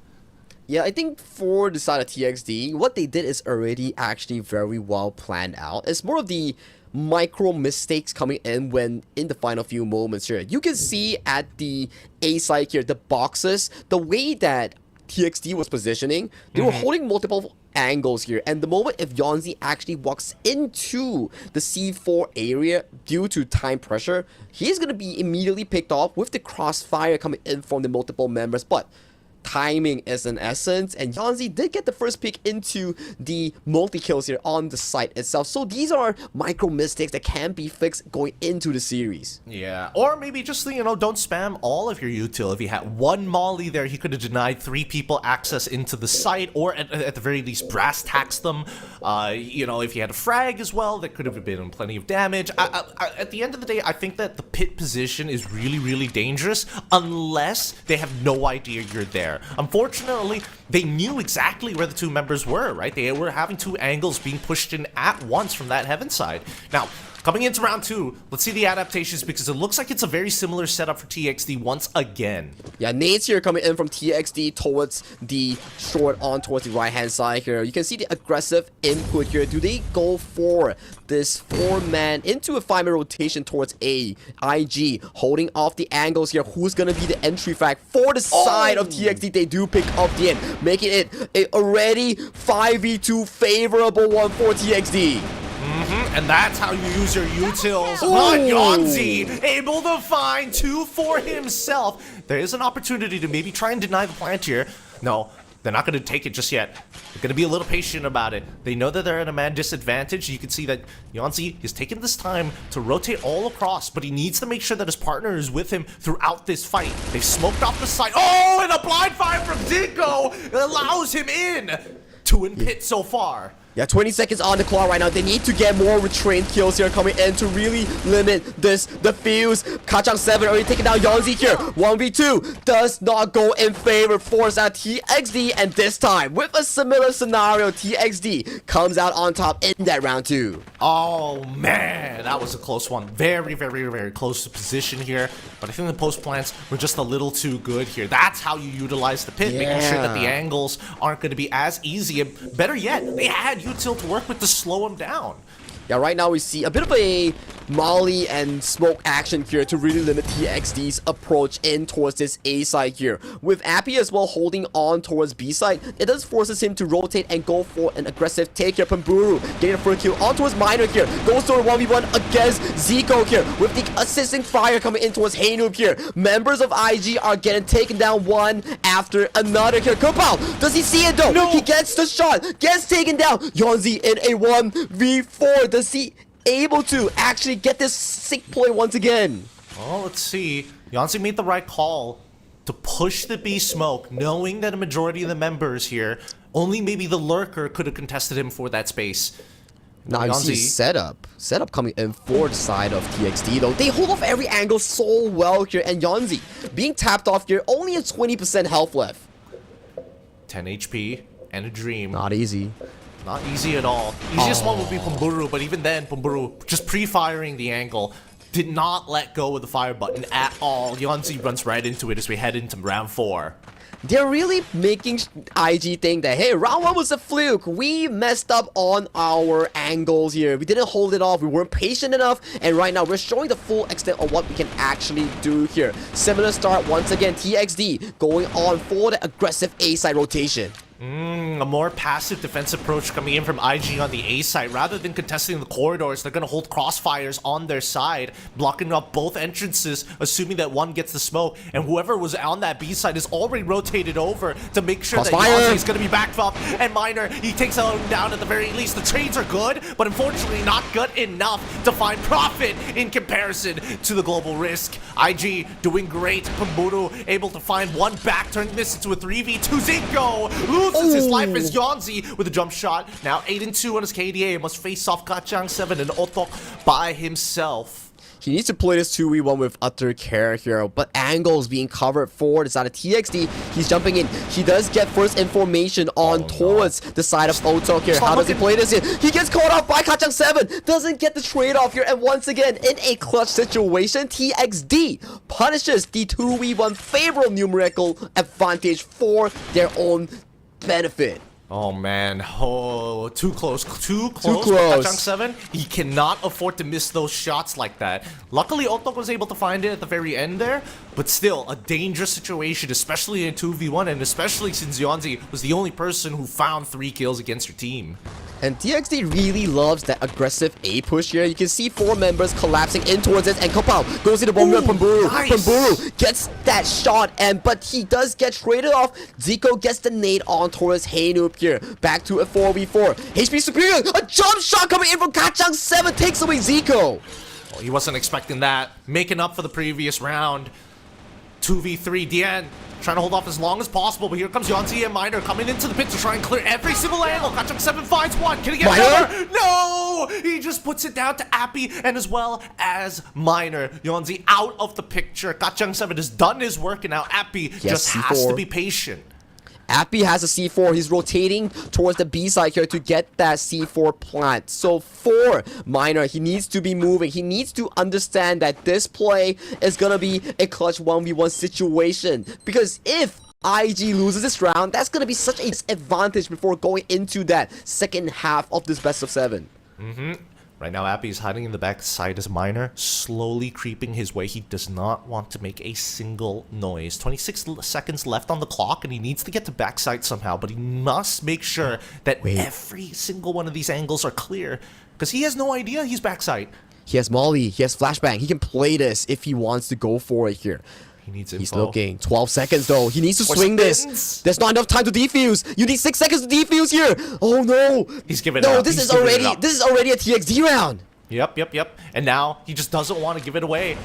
Yeah, I think for the side of TXD, what they did is already actually very well planned out. It's more of the micro mistakes coming in when in the final few moments here. You can see at the A side here, the boxes, the way that TXD was positioning, they were holding multiple angles here, and the moment if Yonzi actually walks into the C4 area due to time pressure, he's going to be immediately picked off with the crossfire coming in from the multiple members. But timing is an essence, and Yanzi did get the first pick into the multi-kills here on the site itself. So these are micro mistakes that can be fixed going into the series. Yeah, or maybe just, you know, don't spam all of your util. If he had one molly there, he could have denied 3 people access into the site, or at the very least brass taxed them. You know, if he had a frag as well, that could have been plenty of damage. At the end of the day, I think that the pit position is really, really dangerous unless they have no idea you're there. Unfortunately, they knew exactly where the 2 members were, right? They were having 2 angles being pushed in at once from that heaven side. Now, coming into round 2, let's see the adaptations, because it looks like it's a very similar setup for TXD once again. Yeah, nades here coming in from TXD towards the short on towards the right-hand side here. You can see the aggressive input here. Do they go for this 4-man into a 5-man rotation towards A? IG holding off the angles here. Who's going to be the entry frag for the side of TXD? They do pick up the end, making it a already 5v2 favorable one for TXD. And that's how you use your utils. But Yanzi able to find 2 for himself. There is an opportunity to maybe try and deny the plant here. No, they're not going to take it just yet. They're going to be a little patient about it. They know that they're at a man disadvantage. You can see that Yanzi is taking this time to rotate all across, but he needs to make sure that his partner is with him throughout this fight. They've smoked off the side. Oh, and a blind fire from Dinko allows him in. 2 in pit so far. Yeah, 20 seconds on the clock right now. They need to get more retrained kills here coming in to really limit this defuse. Kachang 7 already taking down Yanzi here. 1v2 does not go in favor for TXD, and this time with a similar scenario, TXD comes out on top in that round 2. Oh man, that was a close one. Very, very, very close to position here. But I think the post plants were just a little too good here. That's how you utilize the pit, making sure that the angles aren't going to be as easy. And better yet, they had util to work with to slow him down. Yeah, right now we see a bit of a molly and smoke action here to really limit TXD's approach in towards this A side here. With Appy as well holding on towards B side, it does forces him to rotate and go for an aggressive take here. Pamburu getting a first kill on towards Minor here. Goes to a 1v1 against Zico here with the assisting fire coming in towards Haynoob here. Members of IG are getting taken down one after another here. Kopal, does he see it though? No. He gets the shot, gets taken down. Yonzi in a 1v4. Does he able to actually get this sick point once again? Well, let's see. Yanzi made the right call to push the B smoke, knowing that a majority of the members here, only maybe the lurker could have contested him for that space. Now you see setup coming in for the side of TXD though. They hold off every angle so well here, and Yanzi being tapped off here, only a 20% health left. 10 HP and a dream. Not easy. Not easy at all. Easiest one would be Pamburu, but even then, Pamburu just pre-firing the angle did not let go of the fire button at all. Yanzi runs right into it as we head into round 4. They're really making IG think that, hey, round 1 was a fluke. We messed up on our angles here. We didn't hold it off. We weren't patient enough. And right now, we're showing the full extent of what we can actually do here. Similar start once again. TXD going on for the aggressive A-side rotation. A more passive defense approach coming in from IG on the A side. Rather than contesting the corridors, they're going to hold crossfires on their side, blocking up both entrances, assuming that one gets the smoke. And whoever was on that B side is already rotated over to make sure that Yanzi is going to be backed up. And Minor, he takes him down at the very least. The trades are good, but unfortunately not good enough to find profit in comparison to the global risk. IG doing great. Pamburu able to find one back, turning this into a 3v2. Zinko loses his life as Yanzi with a jump shot. Now 8-2 on his KDA. Must face off Kachang 7 and Untuk by himself. He needs to play this 2v1 with utter care here, but angles being covered for the side of TXD. He's jumping in. He does get first information on towards the side of Otok here. How does he play this here? He gets caught off by Kachang 7. Doesn't get the trade-off here, and once again, in a clutch situation, TXD punishes the 2v1 favorable numerical advantage for their own benefit. Oh man, oh, too close with Kachang 7. He cannot afford to miss those shots like that. Luckily, Otok was able to find it at the very end there, but still, a dangerous situation, especially in 2v1, and especially since Yanzi was the only person who found 3 kills against your team. And TXD really loves that aggressive A push here. You can see 4 members collapsing in towards it, and Kopao goes to the bomb. Pamburu. Nice. Pamburu gets that shot, but he does get traded off. Zico gets the nade on towards Haynoob here. Back to a 4v4. HP superior. A jump shot coming in from Kachang 7 takes away Zico. Well, he wasn't expecting that. Making up for the previous round. 2v3 DN. Trying to hold off as long as possible, but here comes Yonzi and Miner coming into the pit to try and clear every single angle. Kachang 7 finds one. Can he get another? No! He just puts it down to Appy and as well as Miner. Yonzi out of the picture. Kachang 7 has done his work, and now Appy just has to be patient. Appy has a C4. He's rotating towards the B side here to get that C4 plant. So for Miner, he needs to be moving. He needs to understand that this play is going to be a clutch 1v1 situation. Because if IG loses this round, that's going to be such a disadvantage before going into that second half of this best of 7. Right now, Appy is hiding in the back side as Miner, slowly creeping his way. He does not want to make a single noise. 26 seconds left on the clock, and he needs to get to backside somehow, but he must make sure that every single one of these angles are clear, because he has no idea he's backside. He has Molly, he has Flashbang. He can play this if he wants to go for it here. He needs info. He's looking. 12 seconds though. He needs to swing this. There's not enough time to defuse. You need 6 seconds to defuse here. Oh no. He's giving it up. No, this is already a TXD round. Yep. And now he just doesn't want to give it away.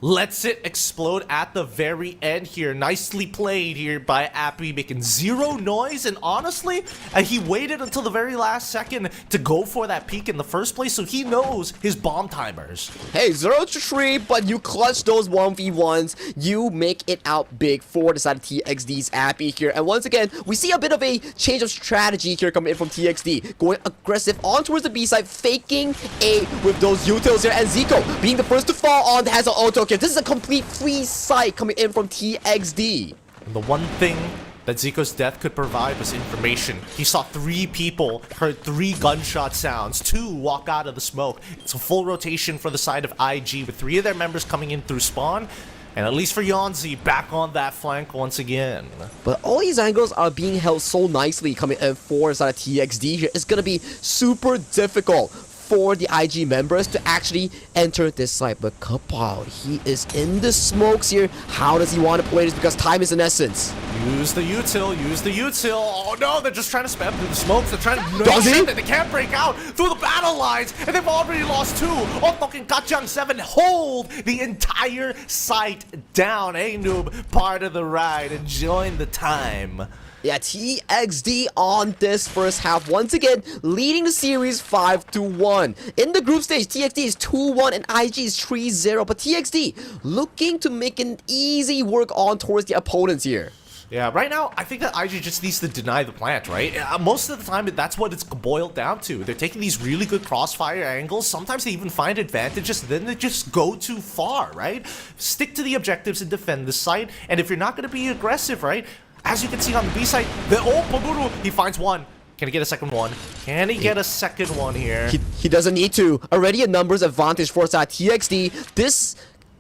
Lets it explode at the very end here. Nicely played here by Appy, making 0 noise. And honestly, he waited until the very last second to go for that peek in the first place, so he knows his bomb timers. Hey, 0-3, but you clutch those 1v1s. You make it out big for the side of TXD's Appy here. And once again, we see a bit of a change of strategy here coming in from TXD. Going aggressive on towards the B side, faking A with those utils here. And Zico being the first to fall on has an auto kill. This is a complete free sight coming in from TXD. And the one thing that Zico's death could provide was information. He saw 3 people, heard 3 gunshot sounds, 2 walk out of the smoke. It's a full rotation for the side of IG with 3 of their members coming in through spawn. And at least for Yonzi, back on that flank once again. But all these angles are being held so nicely coming in for the side of TXD here. It's going to be super difficult for the IG members to actually enter this site. But Kapao, he is in the smokes here. How does he want to play this? Because time is an essence. Use the util, use the util. Oh no, they're just trying to spam through the smokes. They're trying to make sure that they can't break out through the battle lines. And they've already lost 2. Oh, fucking Kachang 7 hold the entire site down. Hey, noob, part of the ride. Enjoying the time. Yeah, TXD on this first half, once again, leading the series 5-1. In the group stage, TXD is 2-1 and IG is 3-0. But TXD looking to make an easy work on towards the opponents here. Yeah, right now, I think that IG just needs to deny the plant, right? Most of the time, that's what it's boiled down to. They're taking these really good crossfire angles. Sometimes they even find advantages, then they just go too far, right? Stick to the objectives and defend the site. And if you're not going to be aggressive, right? As you can see on the B side, Paburu, he finds one. Can he get a second one? Can he get a second one here? He doesn't need to. Already a numbers advantage for TXD. This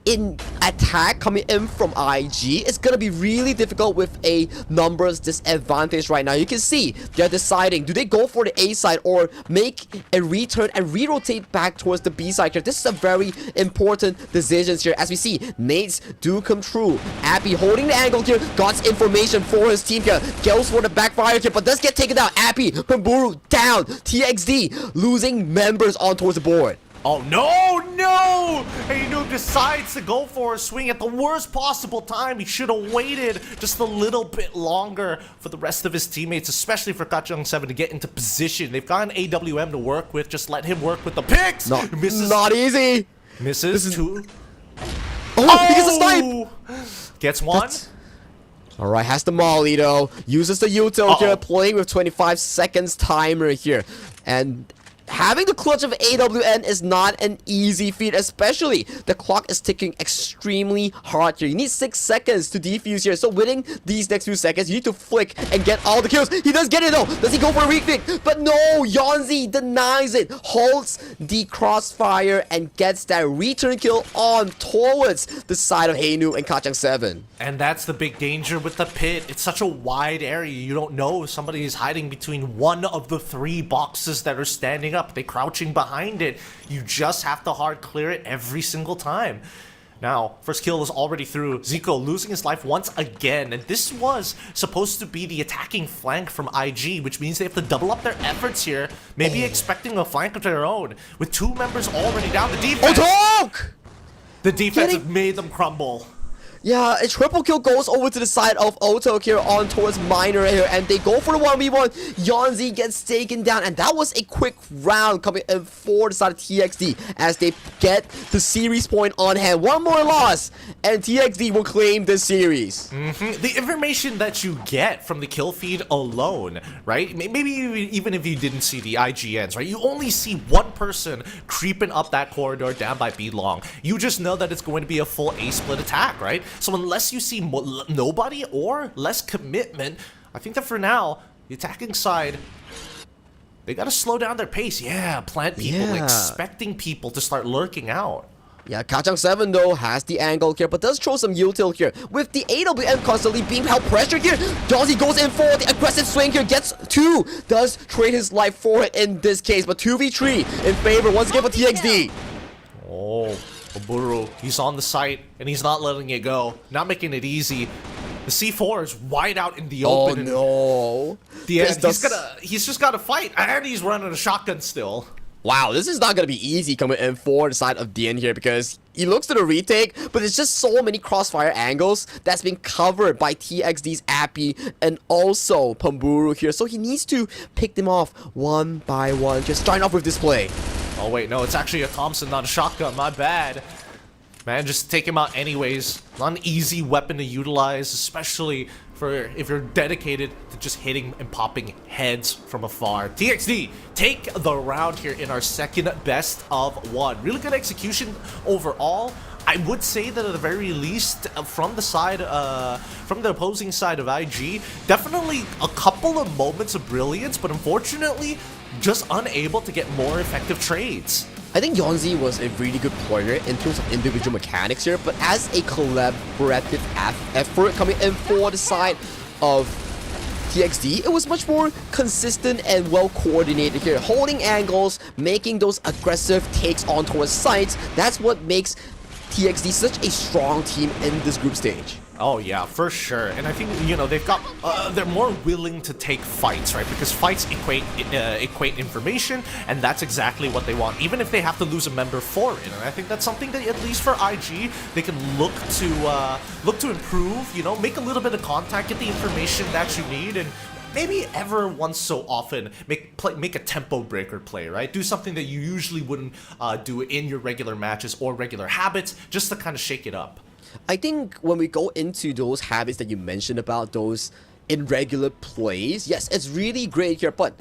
in attack coming in from IG, it's gonna be really difficult with a numbers disadvantage right now. You can see they're deciding, do they go for the A side or make a return and re-rotate back towards the B side here? This is a very important decision here. As we see, nades do come true. Appy holding the angle here, got information for his team here, goes for the backfire here, but does get taken down. Appy, Pamburu down. TXD losing members on towards the board. Oh, no! Hey, noob decides to go for a swing at the worst possible time. He should have waited just a little bit longer for the rest of his teammates, especially for Kachang 7 to get into position. They've got an AWM to work with. Just let him work with the picks. Not easy. Misses 2. Oh, he gets a snipe. Gets 1. Alright, has the molly though. Uses the util here, playing with 25 seconds timer here. And having the clutch of AWN is not an easy feat, especially the clock is ticking extremely hard here. You need 6 seconds to defuse here, so within these next few seconds, you need to flick and get all the kills. He does get it though. Does he go for a reflick? But no, Yonzi denies it, holds the crossfire and gets that return kill on towards the side of Heinu and Kachang 7. And that's the big danger with the pit. It's such a wide area. You don't know if somebody is hiding between one of the 3 boxes that are standing up. They're crouching behind it. You just have to hard clear it every single time. Now, first kill is already through. Zico losing his life once again. And this was supposed to be the attacking flank from IG, which means they have to double up their efforts here. Maybe expecting a flank of their own. With 2 members already down, the defense... The defense have made them crumble. Yeah, a triple kill goes over to the side of Otok here on towards Minor here, and they go for the 1v1. Yonzi gets taken down, and that was a quick round coming in for the side of TXD as they get the series point on hand. One more loss, and TXD will claim this series. The information that you get from the kill feed alone, right? Maybe even if you didn't see the IGNs, right? You only see one person creeping up that corridor down by B long. You just know that it's going to be a full A split attack, right? So unless you see nobody or less commitment, I think that for now, the attacking side, they gotta slow down their pace. Yeah, plant people, expecting people to start lurking out. Yeah, Kachang 7 though has the angle here, but does throw some util here. With the AWM constantly being held pressure here, Dozzy goes in for the aggressive swing here, gets 2, does trade his life for it in this case, but 2v3 in favor once again for TXD. Oh, Oburu, he's on the site, and he's not letting it go. Not making it easy. The C4 is wide out in the open. Oh no. He's just gotta fight, and he's running a shotgun still. Wow, this is not going to be easy coming in for the side of Dien here because he looks to the retake, but there's just so many crossfire angles that's been covered by TXD's Appy and also Pamburu here. So he needs to pick them off one by one. Just starting off with this play. Oh wait, no, it's actually a Thompson, not a shotgun. My bad. Man, just take him out anyways. Not an easy weapon to utilize, especially for if you're dedicated to just hitting and popping heads from afar. TXD take the round here in our second best of 1. Really good execution overall. I would say that at the very least, from the side, from the opposing side of IG, definitely a couple of moments of brilliance, but unfortunately, just unable to get more effective trades. I think Yonzi was a really good player in terms of individual mechanics here, but as a collaborative effort coming in for the side of TXD, it was much more consistent and well coordinated here. Holding angles, making those aggressive takes on towards sites, that's what makes TXD such a strong team in this group stage. Oh yeah, for sure. And I think, you know, they've got, they're more willing to take fights, right? Because fights equate information, and that's exactly what they want, even if they have to lose a member for it. And I think that's something that, at least for IG, they can look to improve, you know, make a little bit of contact, get the information that you need, and maybe ever once so often make a tempo breaker play, right? Do something that you usually wouldn't do in your regular matches or regular habits, just to kind of shake it up. I think when we go into those habits that you mentioned about those irregular plays, yes, it's really great here, but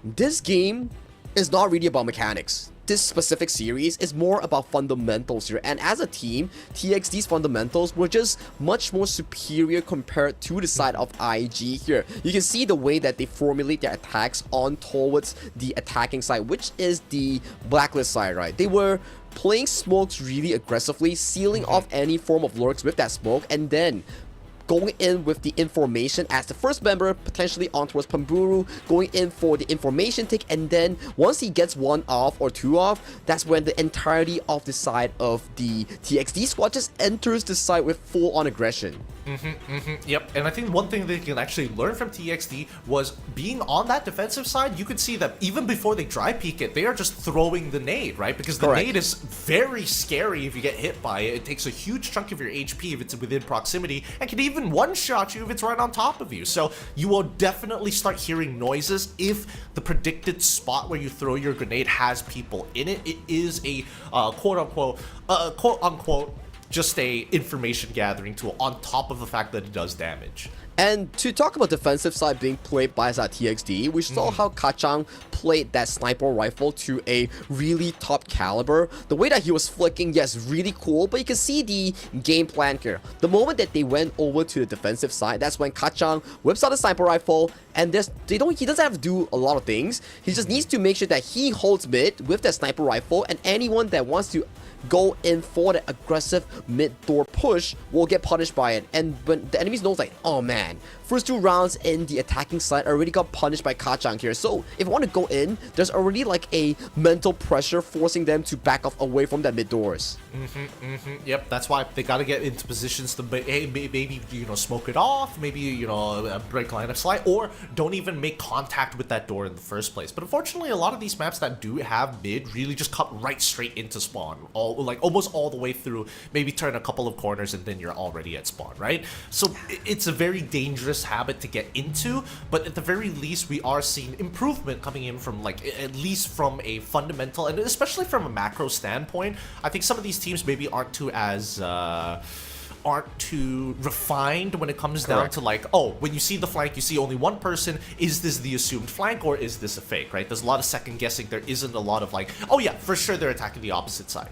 this game is not really about mechanics. This specific series is more about fundamentals here, and as a team, TXD's fundamentals were just much more superior compared to the side of IG here. You can see the way that they formulate their attacks on towards the attacking side, which is the blacklist side, right? They were playing smokes really aggressively, sealing off any form of lurks with that smoke, and then going in with the information as the first member, potentially on towards Pamburu, going in for the information tick, and then once he gets 1 off or 2 off, that's when the entirety of the side of the TXD squad just enters the side with full-on aggression. Yep, and I think one thing they can actually learn from TXD was being on that defensive side. You could see that even before they dry peek it, they are just throwing the nade, right? Because the nade is very scary if you get hit by it. It takes a huge chunk of your HP if it's within proximity, and can even one-shot you if it's right on top of you. So you will definitely start hearing noises if the predicted spot where you throw your grenade has people in it. It is a quote-unquote, just a information gathering tool on top of the fact that it does damage. And to talk about defensive side being played by TXD, we saw how Kachang played that sniper rifle to a really top caliber. The way that he was flicking, yes, really cool, but you can see the game plan here. The moment that they went over to the defensive side, that's when Kachang whips out the sniper rifle, and he doesn't have to do a lot of things. He just needs to make sure that he holds mid with that sniper rifle, and anyone that wants to go in for the aggressive mid-door push will get punished by it. And when the enemies knows like, oh man, first 2 rounds in the attacking side already got punished by Kachang here. So if you want to go in, there's already like a mental pressure forcing them to back off away from that mid-doors. Yep, that's why they got to get into positions to maybe, you know, smoke it off, maybe, you know, break line of sight, or don't even make contact with that door in the first place. But unfortunately, a lot of these maps that do have mid really just cut right straight into spawn, almost all the way through, maybe turn a couple of corners and then you're already at spawn, right? So it's a very dangerous habit to get into, but at the very least we are seeing improvement coming in from, like, at least from a fundamental and especially from a macro standpoint. I think some of these teams maybe aren't too refined when it comes down to, like, oh, when you see the flank, you see only one person. Is this the assumed flank or is this a fake, right? There's a lot of second guessing. There isn't a lot of like, oh yeah, for sure they're attacking the opposite side.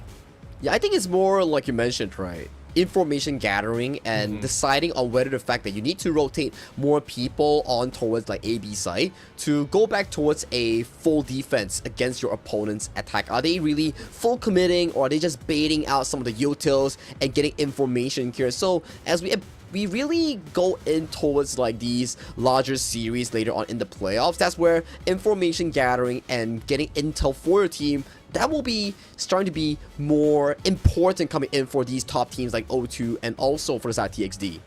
Yeah, I think it's more like you mentioned, right? Information gathering and deciding on whether the fact that you need to rotate more people on towards like AB side to go back towards a full defense against your opponent's attack. Are they really full committing, or are they just baiting out some of the utils and getting information here? So as we really go in towards like these larger series later on in the playoffs, that's where information gathering and getting intel for your team, that will be starting to be more important coming in for these top teams like O2 and also for the side TXD.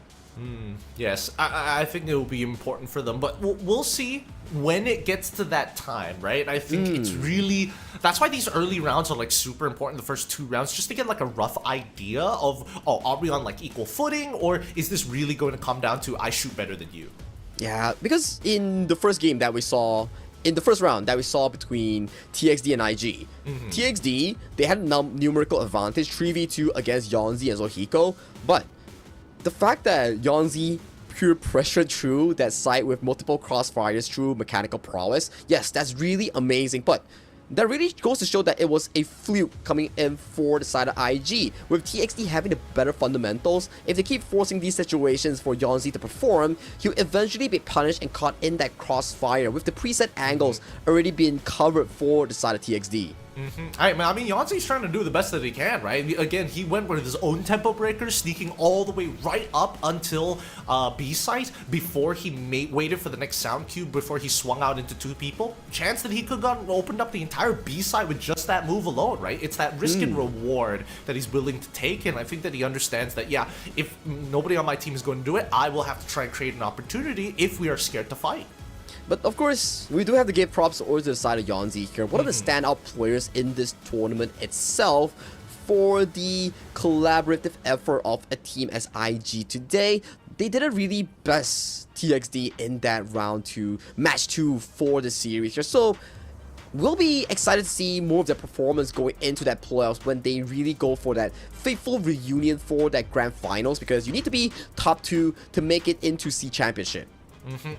Yes, I think it will be important for them, but we'll see when it gets to that time, right? I think it's really, that's why these early rounds are like super important, the first 2 rounds, just to get like a rough idea of, oh, are we on like equal footing, or is this really going to come down to I shoot better than you? Yeah, because in the first game that we saw, in the first round that we saw between TXD and IG, TXD, they had a numerical advantage 3v2 against Yonzi and Zohiko, but the fact that Yonzi pure pressure through that site with multiple crossfires through mechanical prowess, yes, that's really amazing, but that really goes to show that it was a fluke coming in for the side of IG. With TXD having the better fundamentals, if they keep forcing these situations for Yonzi to perform, he'll eventually be punished and caught in that crossfire with the preset angles already being covered for the side of TXD. I mean, Yonzi's trying to do the best that he can, right? Again, he went with his own tempo breakers, sneaking all the way right up until B site before he waited for the next sound cube before he swung out into 2 people. Chance that he could have opened up the entire B site with just that move alone, right? It's that risk and reward that he's willing to take, and I think that he understands that, yeah, if nobody on my team is going to do it, I will have to try and create an opportunity if we are scared to fight. But of course, we do have to give props to the side of Yonzi here. One of the standout players in this tournament itself for the collaborative effort of a team as IG today. They did a really best TXD in that round 2, match 2 for the series here. So we'll be excited to see more of their performance going into that playoffs when they really go for that fateful reunion for that grand finals, because you need to be top 2 to make it into C Championship.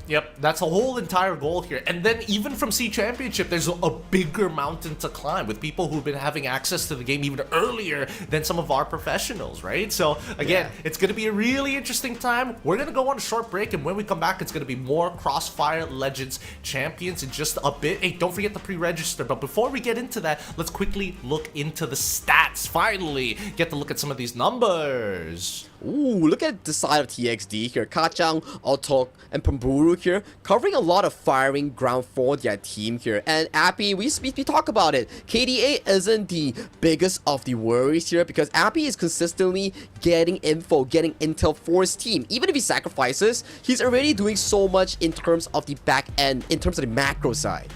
Yep, that's a whole entire goal here. And then even from C Championship, there's a bigger mountain to climb with people who've been having access to the game even earlier than some of our professionals, right? So again, it's going to be a really interesting time. We're going to go on a short break, and when we come back, it's going to be more CrossFire Legends Champions in just a bit. Hey, don't forget to pre-register. But before we get into that, let's quickly look into the stats. Finally, get to look at some of these numbers. Ooh, look at the side of TXD here. Kachang, Autok, and Pamburu here, covering a lot of firing ground for their team here. And Appy, we talk about it. KDA isn't the biggest of the worries here, because Appy is consistently getting info, getting intel for his team. Even if he sacrifices, he's already doing so much in terms of the back end, in terms of the macro side.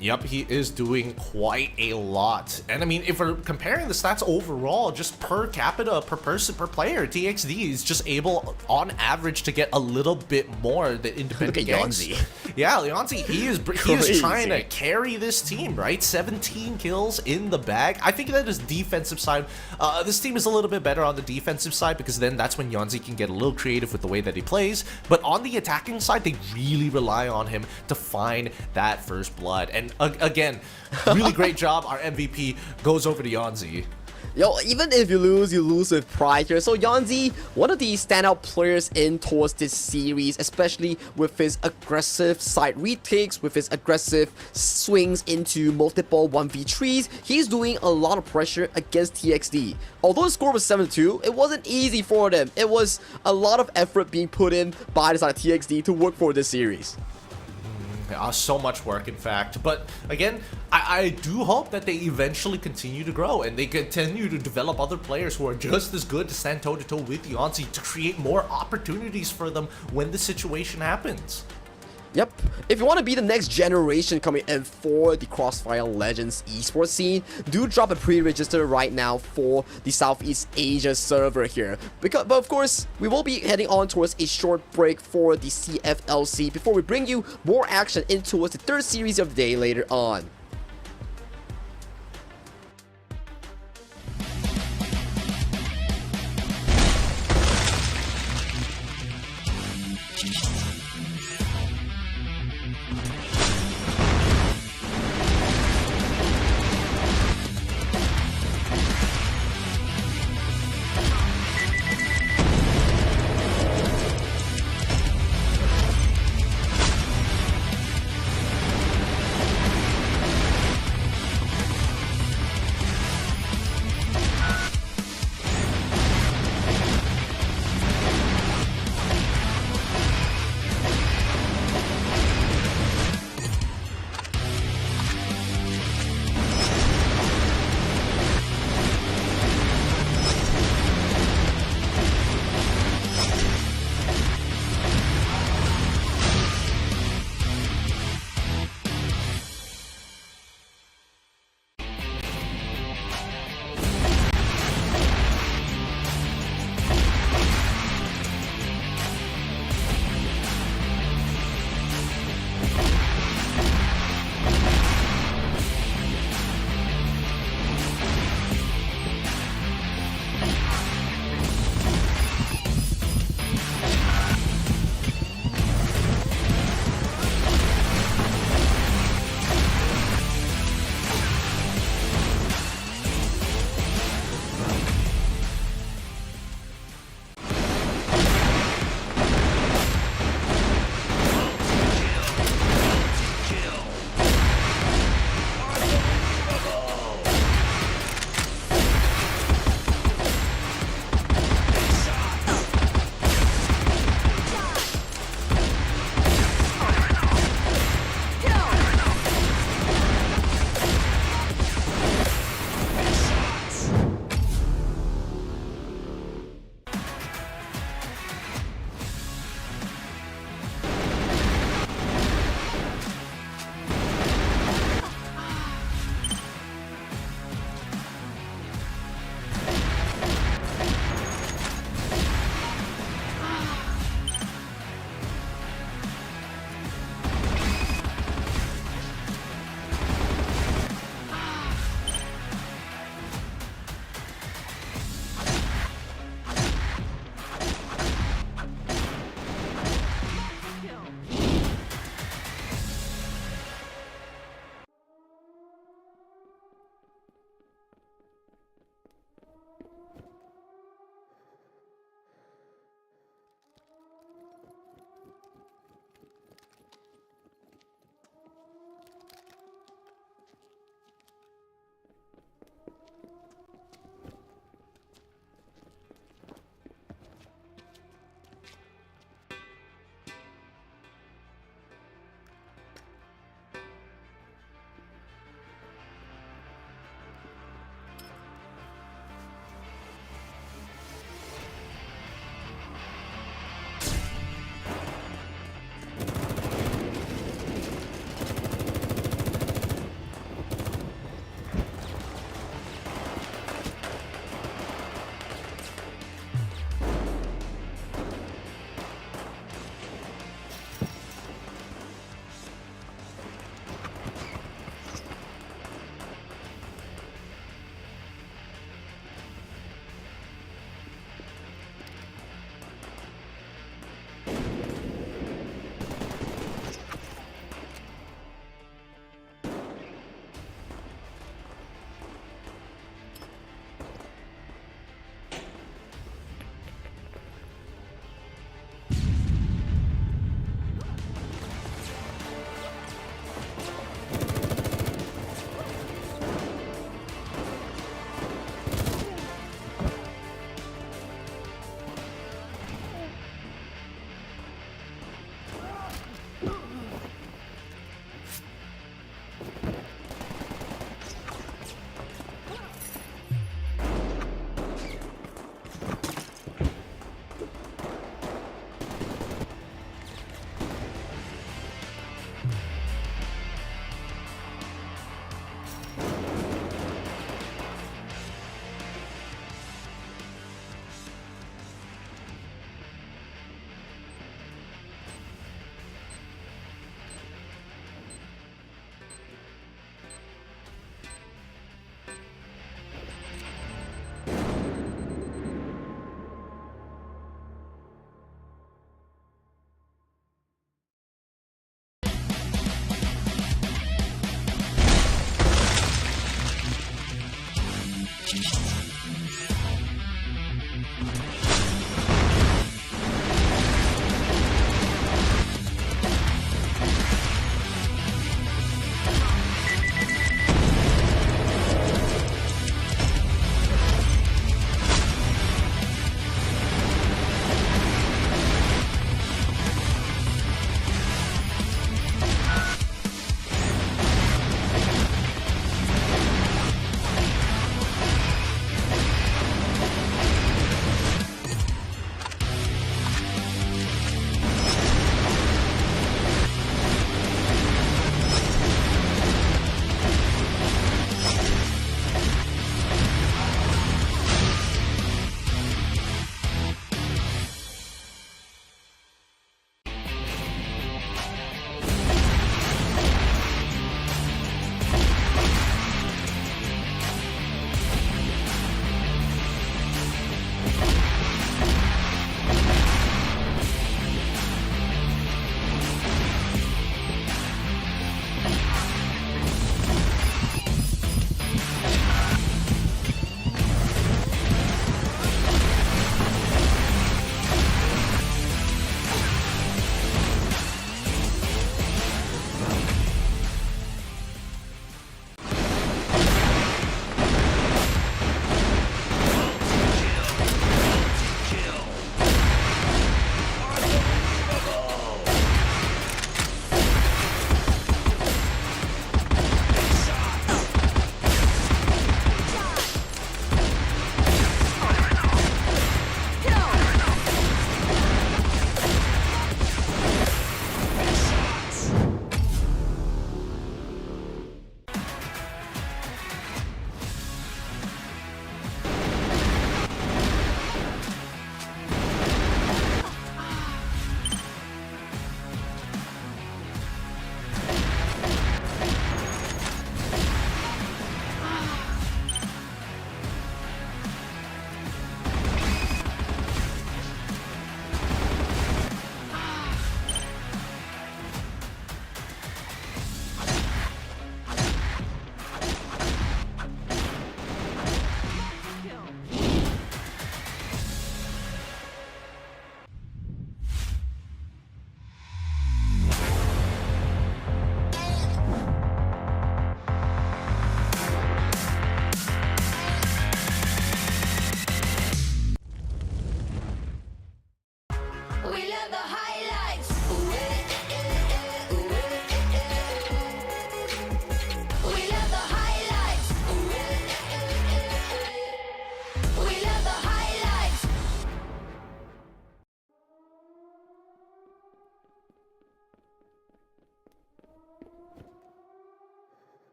Yep, he is doing quite a lot. And I mean, if we're comparing the stats overall, just per capita, per person, per player, TXD is just able, on average, to get a little bit more than independent Look at gangs. Yonzi. Yeah, Leonzi, he is Crazy. trying to carry this team, right? 17 kills in the bag. I think that his defensive side, this team is a little bit better on the defensive side because then that's when Yonzi can get a little creative with the way that he plays. But on the attacking side, they really rely on him to find that first blood. And again, really great job. Our MVP goes over to Yonzi. Yo, even if you lose with pride here. So Yonzi, one of the standout players in towards this series, especially with his aggressive side retakes, with his aggressive swings into multiple 1v3s, he's doing a lot of pressure against TXD. Although the score was 7-2, it wasn't easy for them. It was a lot of effort being put in by the side of TXD to work for this series. So much work, in fact. But again, I do hope that they eventually continue to grow and they continue to develop other players who are just as good to stand toe-to-toe with Yonzi to create more opportunities for them when the situation happens. Yep. If you want to be the next generation coming in for the CrossFire Legends esports scene, do drop a pre-register right now for the Southeast Asia server here. But of course, we will be heading on towards a short break for the CFLC before we bring you more action in towards the third series of the day later on.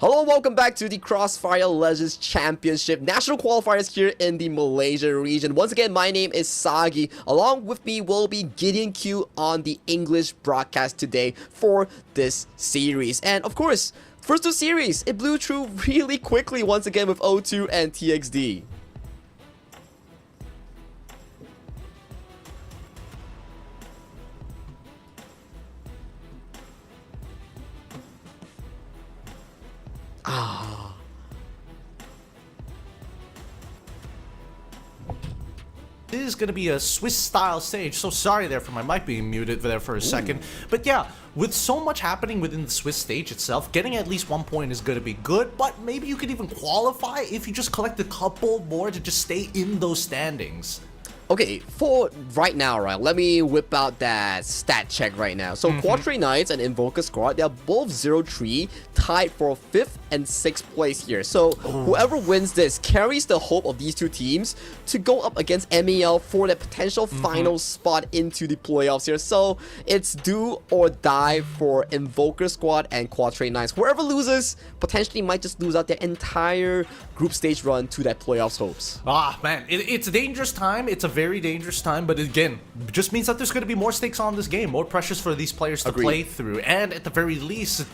Hello, welcome back to the CrossFire Legends Championship National Qualifiers here in the Malaysia region. Once again, my name is Sagi. Along with me will be Gideon Q on the English broadcast today for this series. And of course, first two series, it blew through really quickly once again with O2 and TXD. This is going to be a Swiss-style stage, so sorry there for my mic being muted there for a second. But yeah, with so much happening within the Swiss stage itself, getting at least 1 point is going to be good, but maybe you could even qualify if you just collect a couple more to just stay in those standings. Okay, for right now, right, let me whip out that stat check right now. So Quatrain Knights and Invoker Squad, they're both 0-3, tied for 5th and 6th place here. So whoever wins this carries the hope of these two teams to go up against MEL for the potential final spot into the playoffs here. So it's do or die for Invoker Squad and Quatrain Knights. Whoever loses potentially might just lose out their entire group stage run to that playoffs hopes. Ah, man, it's a dangerous time. It's a very dangerous time, but again, just means that there's going to be more stakes on this game, more pressures for these players to play through, and at the very least,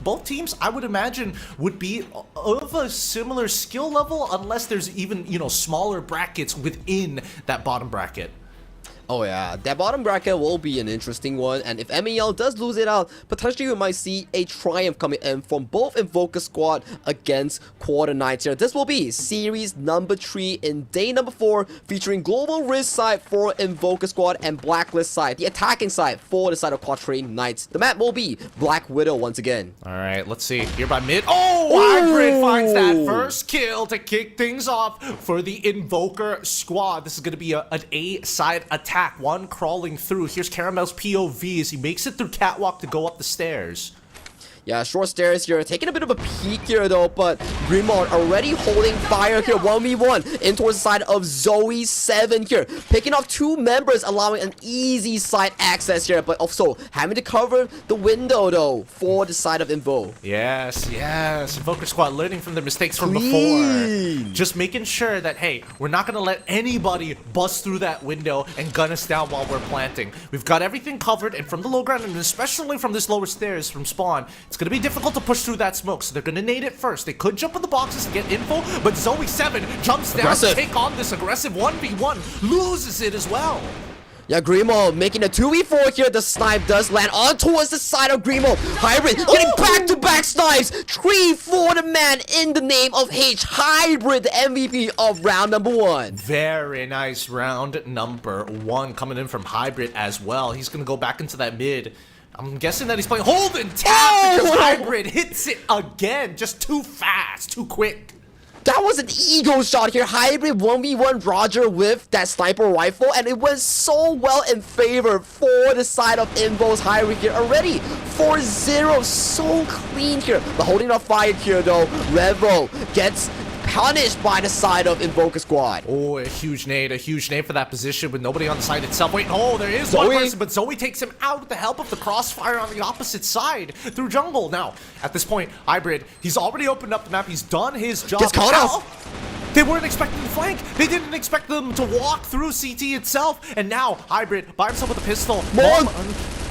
both teams, I would imagine, would be of a similar skill level, unless there's even, smaller brackets within that bottom bracket. Oh yeah, that bottom bracket will be an interesting one, and if MEL does lose it out, potentially we might see a triumph coming in from both Invoker Squad against Quarter Knights here. This will be series number 3 in day number 4, featuring Global Risk side for Invoker Squad and Blacklist side, the attacking side for the side of Quatrain Knights. The map will be Black Widow once again. Alright, let's see. Here by mid. Oh, Hybrid finds that first kill to kick things off for the Invoker Squad. This is going to be an A-side attack. One crawling through. Here's Caramel's POV as he makes it through catwalk to go up the stairs. Yeah, short stairs here, taking a bit of a peek here though, but Grimald already holding fire here, 1v1 in towards the side of Zoe 7 here, picking off 2 members, allowing an easy side access here, but also having to cover the window though for the side of Invo. Yes, Invoker Squad learning from their mistakes from before. Just making sure that, hey, we're not going to let anybody bust through that window and gun us down while we're planting. We've got everything covered, and from the low ground, and especially from this lower stairs from spawn, it's going to be difficult to push through that smoke, so they're going to nade it first. They could jump in the boxes and get info, but Zoe 7 jumps down to take on this aggressive 1v1, loses it as well. Yeah, Grimo making a 2v4 here. The snipe does land on towards the side of Grimo. Hybrid getting back-to-back snipes. 3 for the man in the name of H. Hybrid, the MVP of round number 1. Very nice round number 1 coming in from Hybrid as well. He's going to go back into that mid. I'm guessing that he's playing hold and tap because Hybrid hits it again. Just too fast, too quick. That was an ego shot here. Hybrid 1v1 Roger with that sniper rifle, and it went so well in favor for the side of Invo's Hybrid here. Already 4-0, so clean here. But holding off fire here though, Revo gets punished by the side of Invoker Squad. Oh, a huge nade for that position with nobody on the side itself. Wait, no, there is Zoe. one person, but Zoe takes him out with the help of the crossfire on the opposite side through jungle. Now, at this point, Hybrid, he's already opened up the map. He's done his job. Gets caught off. They weren't expecting the flank. They didn't expect them to walk through CT itself. And now, Hybrid by himself with a pistol. Bomb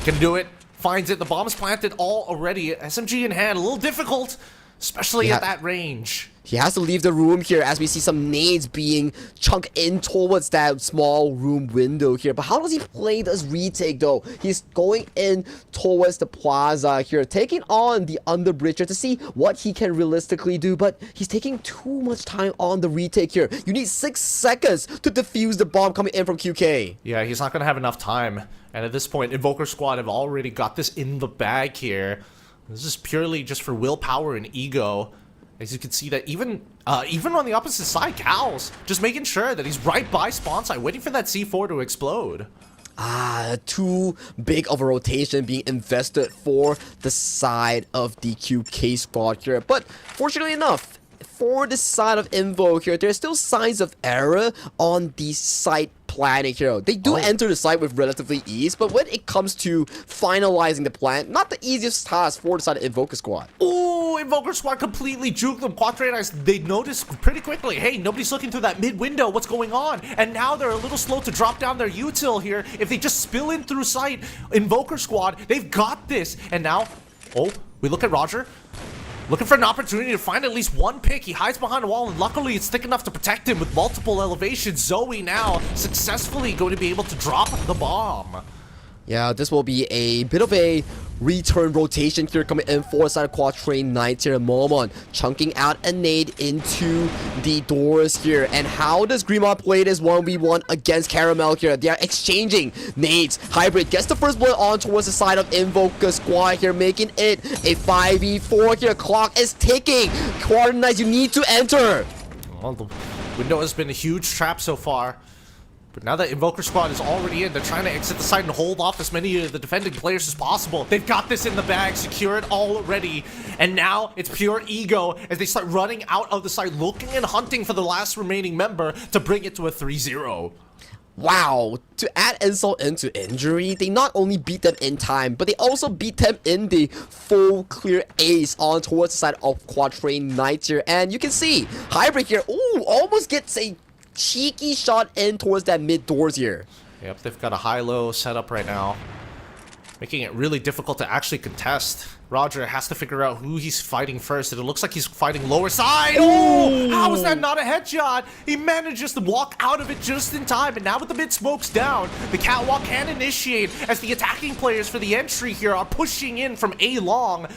can do it. Finds it. The bomb is planted all already. SMG in hand. A little difficult, especially at that range. He has to leave the room here as we see some nades being chunked in towards that small room window here. But how does he play this retake though? He's going in towards the plaza here, taking on the underbridger to see what he can realistically do. But he's taking too much time on the retake here. You need 6 seconds to defuse the bomb coming in from QK. Yeah, he's not going to have enough time. And at this point, Invoker Squad have already got this in the bag here. This is purely just for willpower and ego. As you can see that even on the opposite side, Cal's just making sure that he's right by spawn side, waiting for that C4 to explode. Too big of a rotation being invested for the side of the QK squad here. But fortunately enough, for the side of Invo here, there's still signs of error on the site planning here. They do enter the site with relatively ease, but when it comes to finalizing the plan, not the easiest task for the side of Invoker Squad. Oh, Invoker Squad completely juked them. Quadrate, they noticed pretty quickly, hey, nobody's looking through that mid window, what's going on? And now they're a little slow to drop down their util here. If they just spill in through sight, Invoker Squad, they've got this. And now, oh, we look at Roger. Looking for an opportunity to find at least one pick. He hides behind a wall, and luckily it's thick enough to protect him with multiple elevations. Zoe now successfully going to be able to drop the bomb. Yeah, this will be a bit of a return rotation here coming in for side of Quatrain Knights here. Momon chunking out a nade into the doors here. And how does Greenmont play this 1v1 against Caramel here? They are exchanging nades. Hybrid gets the first blood on towards the side of Invoker Squad here, making it a 5v4 here. Clock is ticking. Quatrain Knights, you need to enter. Well, the window has been a huge trap so far. But now that Invoker Squad is already in, they're trying to exit the site and hold off as many of the defending players as possible. They've got this in the bag, secure it already. And now it's pure ego as they start running out of the site, looking and hunting for the last remaining member to bring it to a 3-0. Wow, to add insult into injury, they not only beat them in time, but they also beat them in the full clear ace on towards the side of Quatrain Knights here. And you can see, Hybrid here, ooh, almost gets a cheeky shot in towards that mid doors here. Yep, they've got a high-low setup right now, making it really difficult to actually contest. Roger has to figure out who he's fighting first, and it looks like he's fighting lower side. Oh, how is that not a headshot? He manages to walk out of it just in time, and now with the mid smokes down, the catwalk can initiate as the attacking players for the entry here are pushing in from A long.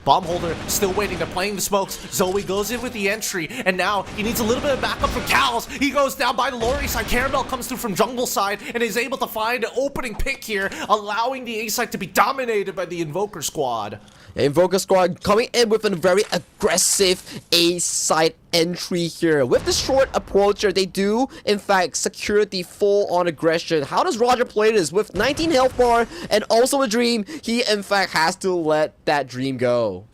Bomb holder still waiting. They're playing the smokes. Zoe goes in with the entry, and now he needs a little bit of backup from Cal's. He goes down by the Lori side. Caramel comes through from jungle side and is able to find an opening pick here, allowing the A side to be dominated by the Invoker Squad. Invoker Squad coming in with a very aggressive A side entry here. With the short approach here, they do in fact secure the full-on aggression. How does Roger play this? With 19 health bar and also a dream, he in fact has to let that dream go.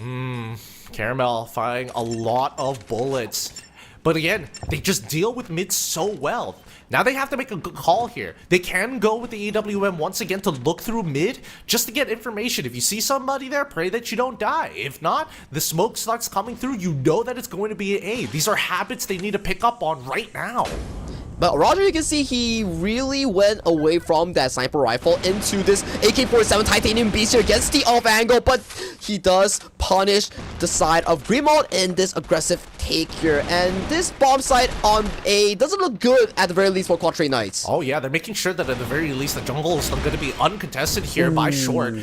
Caramel firing a lot of bullets. But again, they just deal with mid so well. Now they have to make a good call here. They can go with the AWM once again to look through mid just to get information. If you see somebody there, pray that you don't die. If not, the smoke starts coming through. You know that it's going to be an A. These are habits they need to pick up on right now. But Roger, you can see he really went away from that sniper rifle into this AK-47 Titanium Beast here, gets the off angle, but he does punish the side of Greenmont in this aggressive take here. And this bomb site on A doesn't look good at the very least for Quatrain Knights. Oh yeah, they're making sure that at the very least the jungle is going to be uncontested here by short.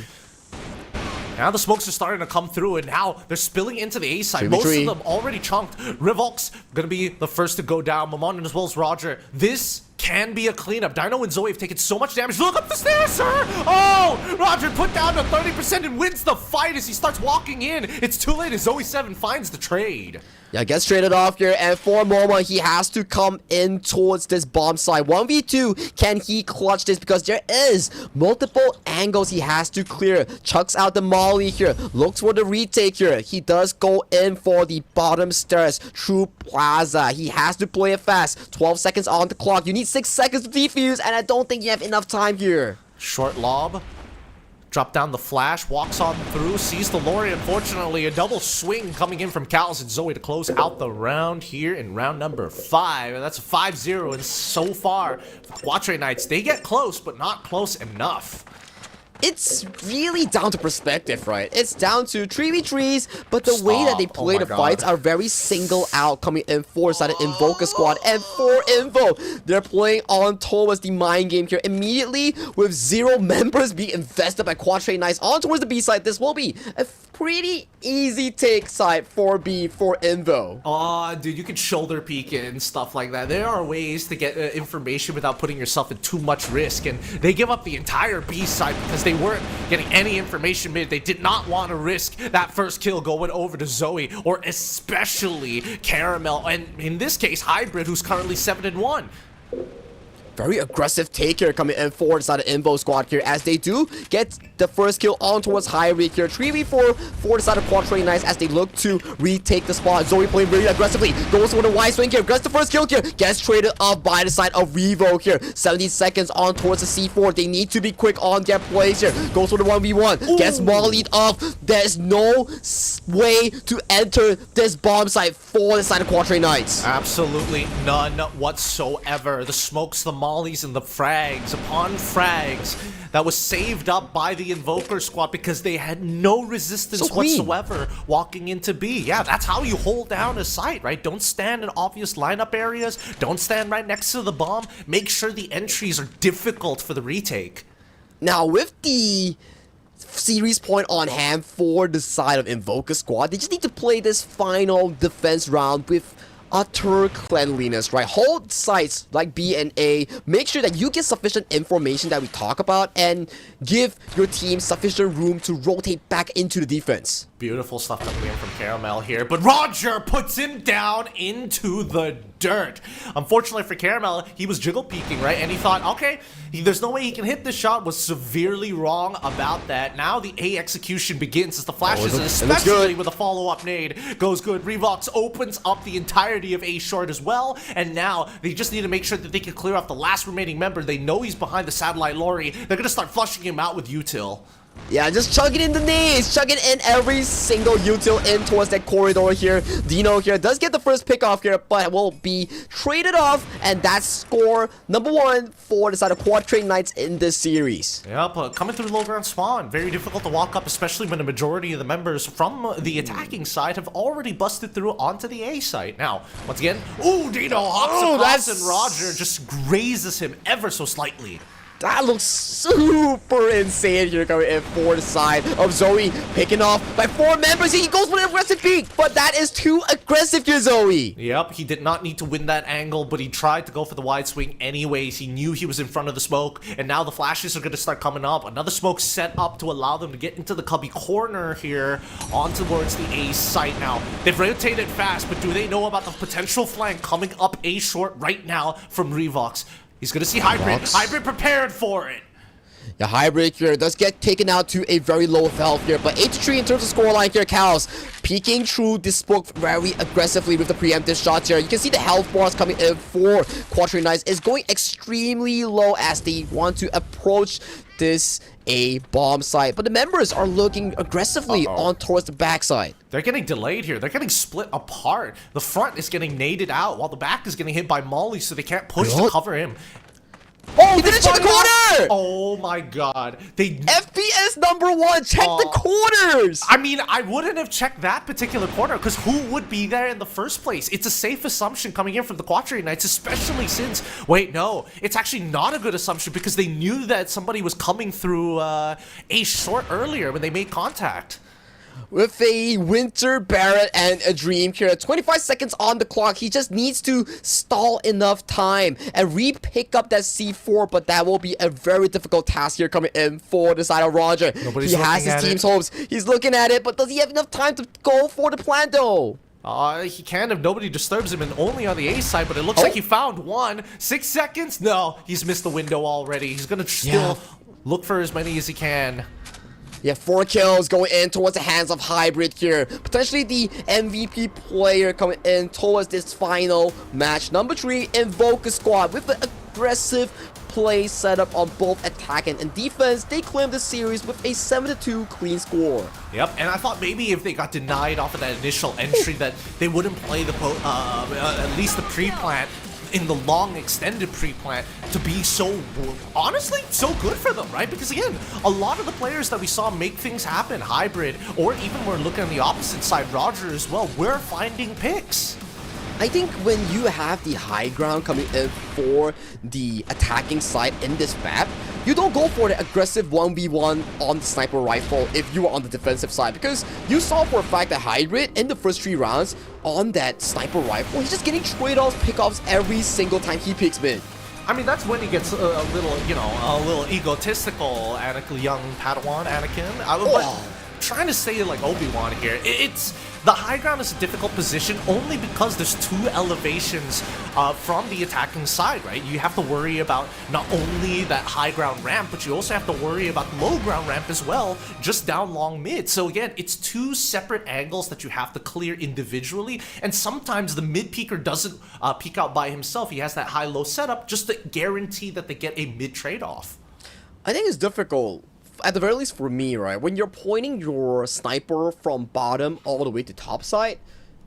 Now the smokes are starting to come through, and now they're spilling into the A side. Most of them already chunked. Rivolk's gonna be the first to go down. Mamon as well as Roger. This can be a cleanup. Dino and Zoe have taken so much damage. Look up the stairs, sir! Oh! Roger put down to 30% and wins the fight as he starts walking in. It's too late as Zoe 7 finds the trade. Yeah, gets traded off here, and for Momo, he has to come in towards this bomb side. 1v2, can he clutch this? Because there is multiple angles he has to clear. Chucks out the molly here, looks for the retake here. He does go in for the bottom stairs through Plaza. He has to play it fast. 12 seconds on the clock. You need 6 seconds to defuse, and I don't think you have enough time here. Short lob. Drop down the flash, walks on through, sees the Lori. Unfortunately, a double swing coming in from Cal's and Zoe to close out the round here in round number 5. And that's a 5-0. And so far, Quatrain Knights, they get close, but not close enough. It's really down to perspective, right? It's down to 3v3s, but the way that they play the fights are very single out, coming in four-sided Invoker Squad. And for Invo, they're playing on towards the mind game here. Immediately, with 0 members being invested by Quatrain Knights on towards the B side, this will be a pretty easy take side for B for Invo. Aw, dude, you can shoulder peek it and stuff like that. There are ways to get information without putting yourself in too much risk, and they give up the entire B side because they weren't getting any information mid. They did not want to risk that first kill going over to Zoe, or especially Caramel, and in this case, Hybrid, who's currently 7-1. Very aggressive take here coming in forward side of Invo Squad here as they do get the first kill on towards Hybrid here. 3v4 forward side of Quatrain Knights as they look to retake the spot. Zoe playing really aggressively. Goes for the wide swing here. Gets the first kill here. Gets traded up by the side of Revo here. 70 seconds on towards the C4. They need to be quick on their plays here. Goes for the 1v1. Gets mollied off. There's no best way to enter this bomb site for the side of Quatrain Knights? Absolutely none whatsoever. The smokes, the mollies, and the frags upon frags that was saved up by the Invoker squad because they had no resistance whatsoever walking into B. Yeah, that's how you hold down a site, right? Don't stand in obvious lineup areas. Don't stand right next to the bomb. Make sure the entries are difficult for the retake. Now, with the series point on hand for the side of Invoker squad, they just need to play this final defense round with utter cleanliness, right? Hold sites like B and A, make sure that you get sufficient information that we talk about, and give your team sufficient room to rotate back into the defense. Beautiful stuff coming in from Caramel here, but Roger puts him down into the dirt. Unfortunately for Caramel, he was jiggle peeking, right? And he thought, okay, there's no way he can hit this shot. Was severely wrong about that. Now the A execution begins as the flashes, and especially with a follow-up nade, goes good. Revox opens up the entirety of A short as well, and now they just need to make sure that they can clear off the last remaining member. They know he's behind the satellite lorry. They're gonna start flushing him out with util. Yeah, just chugging in the nades, chugging in every single util in towards that corridor here. Dino here does get the first pick off here, but will be traded off, and that's score number 1 for the side of Quatrain Knights in this series. Yep, coming through low ground spawn, very difficult to walk up, especially when the majority of the members from the attacking side have already busted through onto the A site. Now, once again, ooh, Dino hops across, and Roger just grazes him ever so slightly. That looks super insane here coming in for the side of Zoe, picking off by 4 members. He goes for an aggressive peek, but that is too aggressive here, Zoe. Yep, he did not need to win that angle, but he tried to go for the wide swing anyways. He knew he was in front of the smoke, and now the flashes are going to start coming up. Another smoke set up to allow them to get into the cubby corner here on towards the A site now. They've rotated fast, but do they know about the potential flank coming up A short right now from Revox? He's gonna see Hybrid. Hybrid prepared for it. The Hybrid here does get taken out to a very low health here, but 8-3 in terms of scoreline here. Cows peeking through this smoke very aggressively with the preemptive shots here. You can see the health bars coming in for Quatrain Knights is going extremely low as they want to approach this A bomb site, but the members are looking aggressively on towards the backside. They're getting delayed here. They're getting split apart. The front is getting naded out while the back is getting hit by Molly, so they can't push to cover him. Oh, he didn't check the corner! Oh my god. They FPS number 1, check the corners! I mean, I wouldn't have checked that particular corner, because who would be there in the first place? It's a safe assumption coming in from the Quatrain Knights, especially since, wait, no, it's actually not a good assumption because they knew that somebody was coming through A short earlier when they made contact. With a Winter, Barrett, and a Dream here, 25 seconds on the clock. He just needs to stall enough time and re-pick up that C4, but that will be a very difficult task here coming in for the side of Roger. He has his team's hopes. He's looking at it, but does he have enough time to go for the plan though? He can if nobody disturbs him, and only on the A side, but it looks like he found one. 6 seconds? No, he's missed the window already. He's gonna still look for as many as he can. Yeah, 4 kills going in towards the hands of Hybrid here. Potentially the MVP player coming in towards this final match. Number 3, Invoker squad with the aggressive play setup on both attacking and defense. They claim the series with a 7-2 clean score. Yep, and I thought maybe if they got denied off of that initial entry that they wouldn't play the at least the pre-plant in the long extended pre-plant to be so, honestly, so good for them, right? Because again, a lot of the players that we saw make things happen, Hybrid, or even we're looking on the opposite side, Roger as well, we're finding picks. I think when you have the high ground coming in for the attacking side in this map, you don't go for the aggressive 1v1 on the sniper rifle if you are on the defensive side, because you saw for a fact that Hybrid in the first 3 rounds on that sniper rifle, he's just getting trade-offs, pickoffs every single time he picks mid. I mean, that's when he gets a little, you know, a little egotistical, young Padawan Anakin. But trying to say it like Obi-Wan here, it's the high ground is a difficult position only because there's 2 elevations from the attacking side, right? You have to worry about not only that high ground ramp, but you also have to worry about the low ground ramp as well, just down long mid. So again, it's 2 separate angles that you have to clear individually, and sometimes the mid peeker doesn't peek out by himself. He has that high-low setup just to guarantee that they get a mid trade-off. I think it's difficult at the very least for me, right, when you're pointing your sniper from bottom all the way to top side,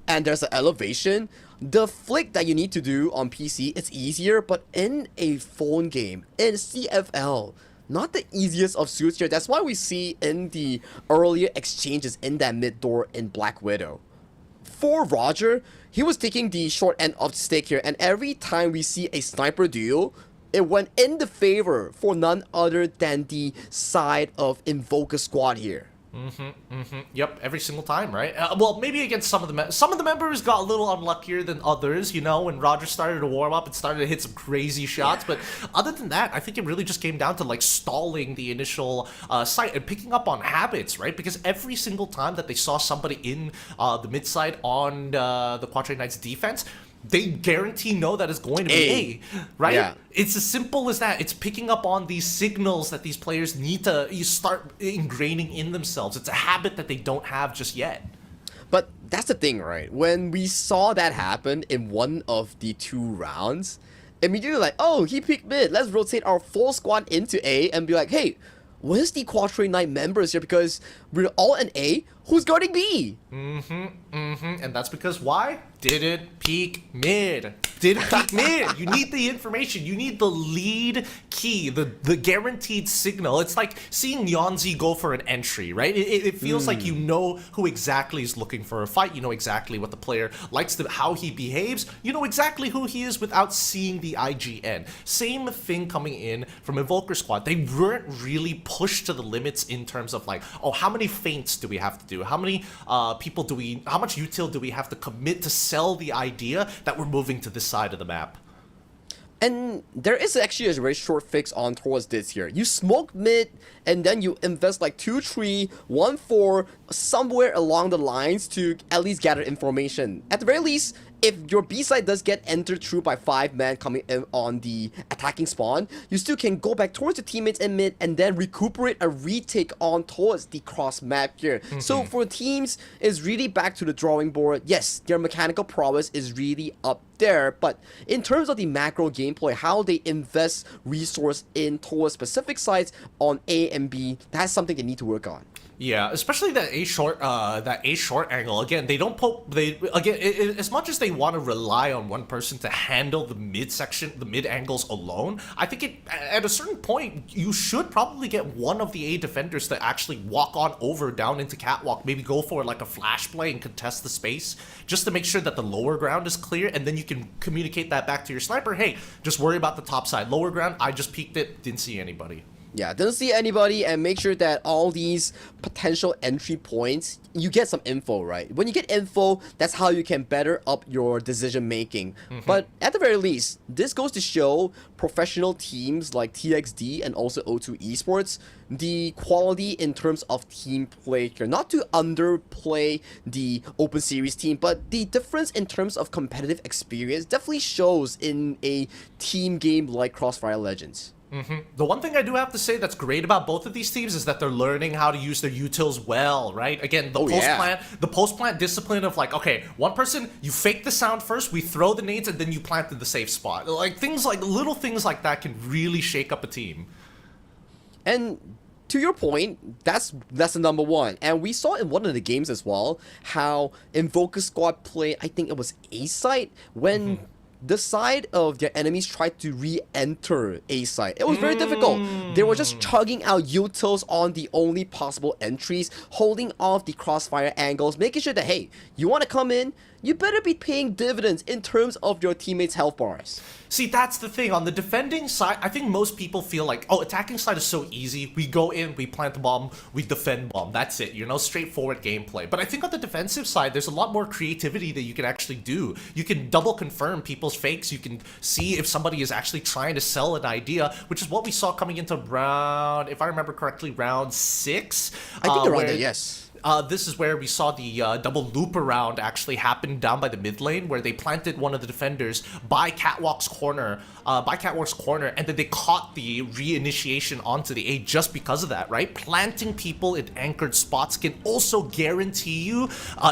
and there's an elevation, the flick that you need to do on PC, it's easier, but in a phone game, in CFL, not the easiest of suits here. That's why we see in the earlier exchanges in that mid door in Black Widow. For Roger, he was taking the short end of the stick here, and every time we see a sniper duel, it went in the favor for none other than the side of Invoker Squad here. Yep, every single time, right? Well, maybe against some of the members got a little unluckier than others, you know, when Roger started to warm up and started to hit some crazy shots. But other than that, I think it really just came down to like stalling the initial site and picking up on habits, right? Because every single time that they saw somebody in the mid side on the Quatrain Knights defense, they guarantee know that it's going to be A, right? Yeah. It's as simple as that. It's picking up on these signals that these players need to start ingraining in themselves. It's a habit that they don't have just yet. But that's the thing, right? When we saw that happen in one of the 2 rounds, immediately like, oh, he picked mid. Let's rotate our full squad into A and be like, hey, where's the Quatrain Knight members here? Because we're all in A. Who's guarding B? And that's because why? Didn't peek mid. Didn't peek mid. You need the information. You need the lead key, the guaranteed signal. It's like seeing Yonzi go for an entry, right? It feels like you know who exactly is looking for a fight. You know exactly what the player likes, how he behaves. You know exactly who he is without seeing the IGN. Same thing coming in from Invoker Squad. They weren't really pushed to the limits in terms of like, oh, how many feints do we have to do? How many how much util do we have to commit to sell the idea that we're moving to this side of the map? And there is actually a very short fix on towards this here. You smoke mid, and then you invest like 2-3, 1-4, somewhere along the lines to at least gather information. At the very least, if your B side does get entered through by 5 men coming in on the attacking spawn, you still can go back towards your teammates in mid and then recuperate a retake on towards the cross map here. So for teams, it's really back to the drawing board. Yes, their mechanical prowess is really up there, but in terms of the macro gameplay, how they invest resource in towards specific sites on A and B, that's something they need to work on. Yeah, especially that A short angle. Again, they don't as much as they want to rely on one person to handle the mid section, the mid angles alone. I think at a certain point you should probably get one of the A defenders to actually walk on over down into catwalk. Maybe go for like a flash play and contest the space just to make sure that the lower ground is clear, and then you can communicate that back to your sniper. Hey, just worry about the top side. Lower ground, I just peeked it, didn't see anybody. Yeah, didn't see anybody, and make sure that all these potential entry points, you get some info, right? When you get info, that's how you can better up your decision making. But at the very least, this goes to show professional teams like TXD and also O2 Esports, the quality in terms of team play here. Not to underplay the Open Series team, but the difference in terms of competitive experience definitely shows in a team game like CrossFire Legends. The one thing I do have to say that's great about both of these teams is that they're learning how to use their utils well, right? Again, the post-plant discipline of like, okay, one person, you fake the sound first, we throw the nades, and then you plant in the safe spot. Like little things like that can really shake up a team. And to your point, that's lesson number 1. And we saw in one of the games as well how Invoker Squad played, I think it was A site, when the side of their enemies tried to re-enter A side. It was very difficult. They were just chugging out utils on the only possible entries, holding off the crossfire angles, making sure that, hey, you want to come in, you better be paying dividends in terms of your teammates' health bars. See, that's the thing. On the defending side, I think most people feel like, oh, attacking side is so easy. We go in, we plant the bomb, we defend bomb. That's it, you know, straightforward gameplay. But I think on the defensive side, there's a lot more creativity that you can actually do. You can double confirm people's fakes. You can see if somebody is actually trying to sell an idea, which is what we saw coming into round, if I remember correctly, round 6. I think around there, yes. This is where we saw the double loop around actually happen down by the mid lane, where they planted one of the defenders by Catwalk's corner, and then they caught the reinitiation onto the A just because of that, right? Planting people in anchored spots can also guarantee you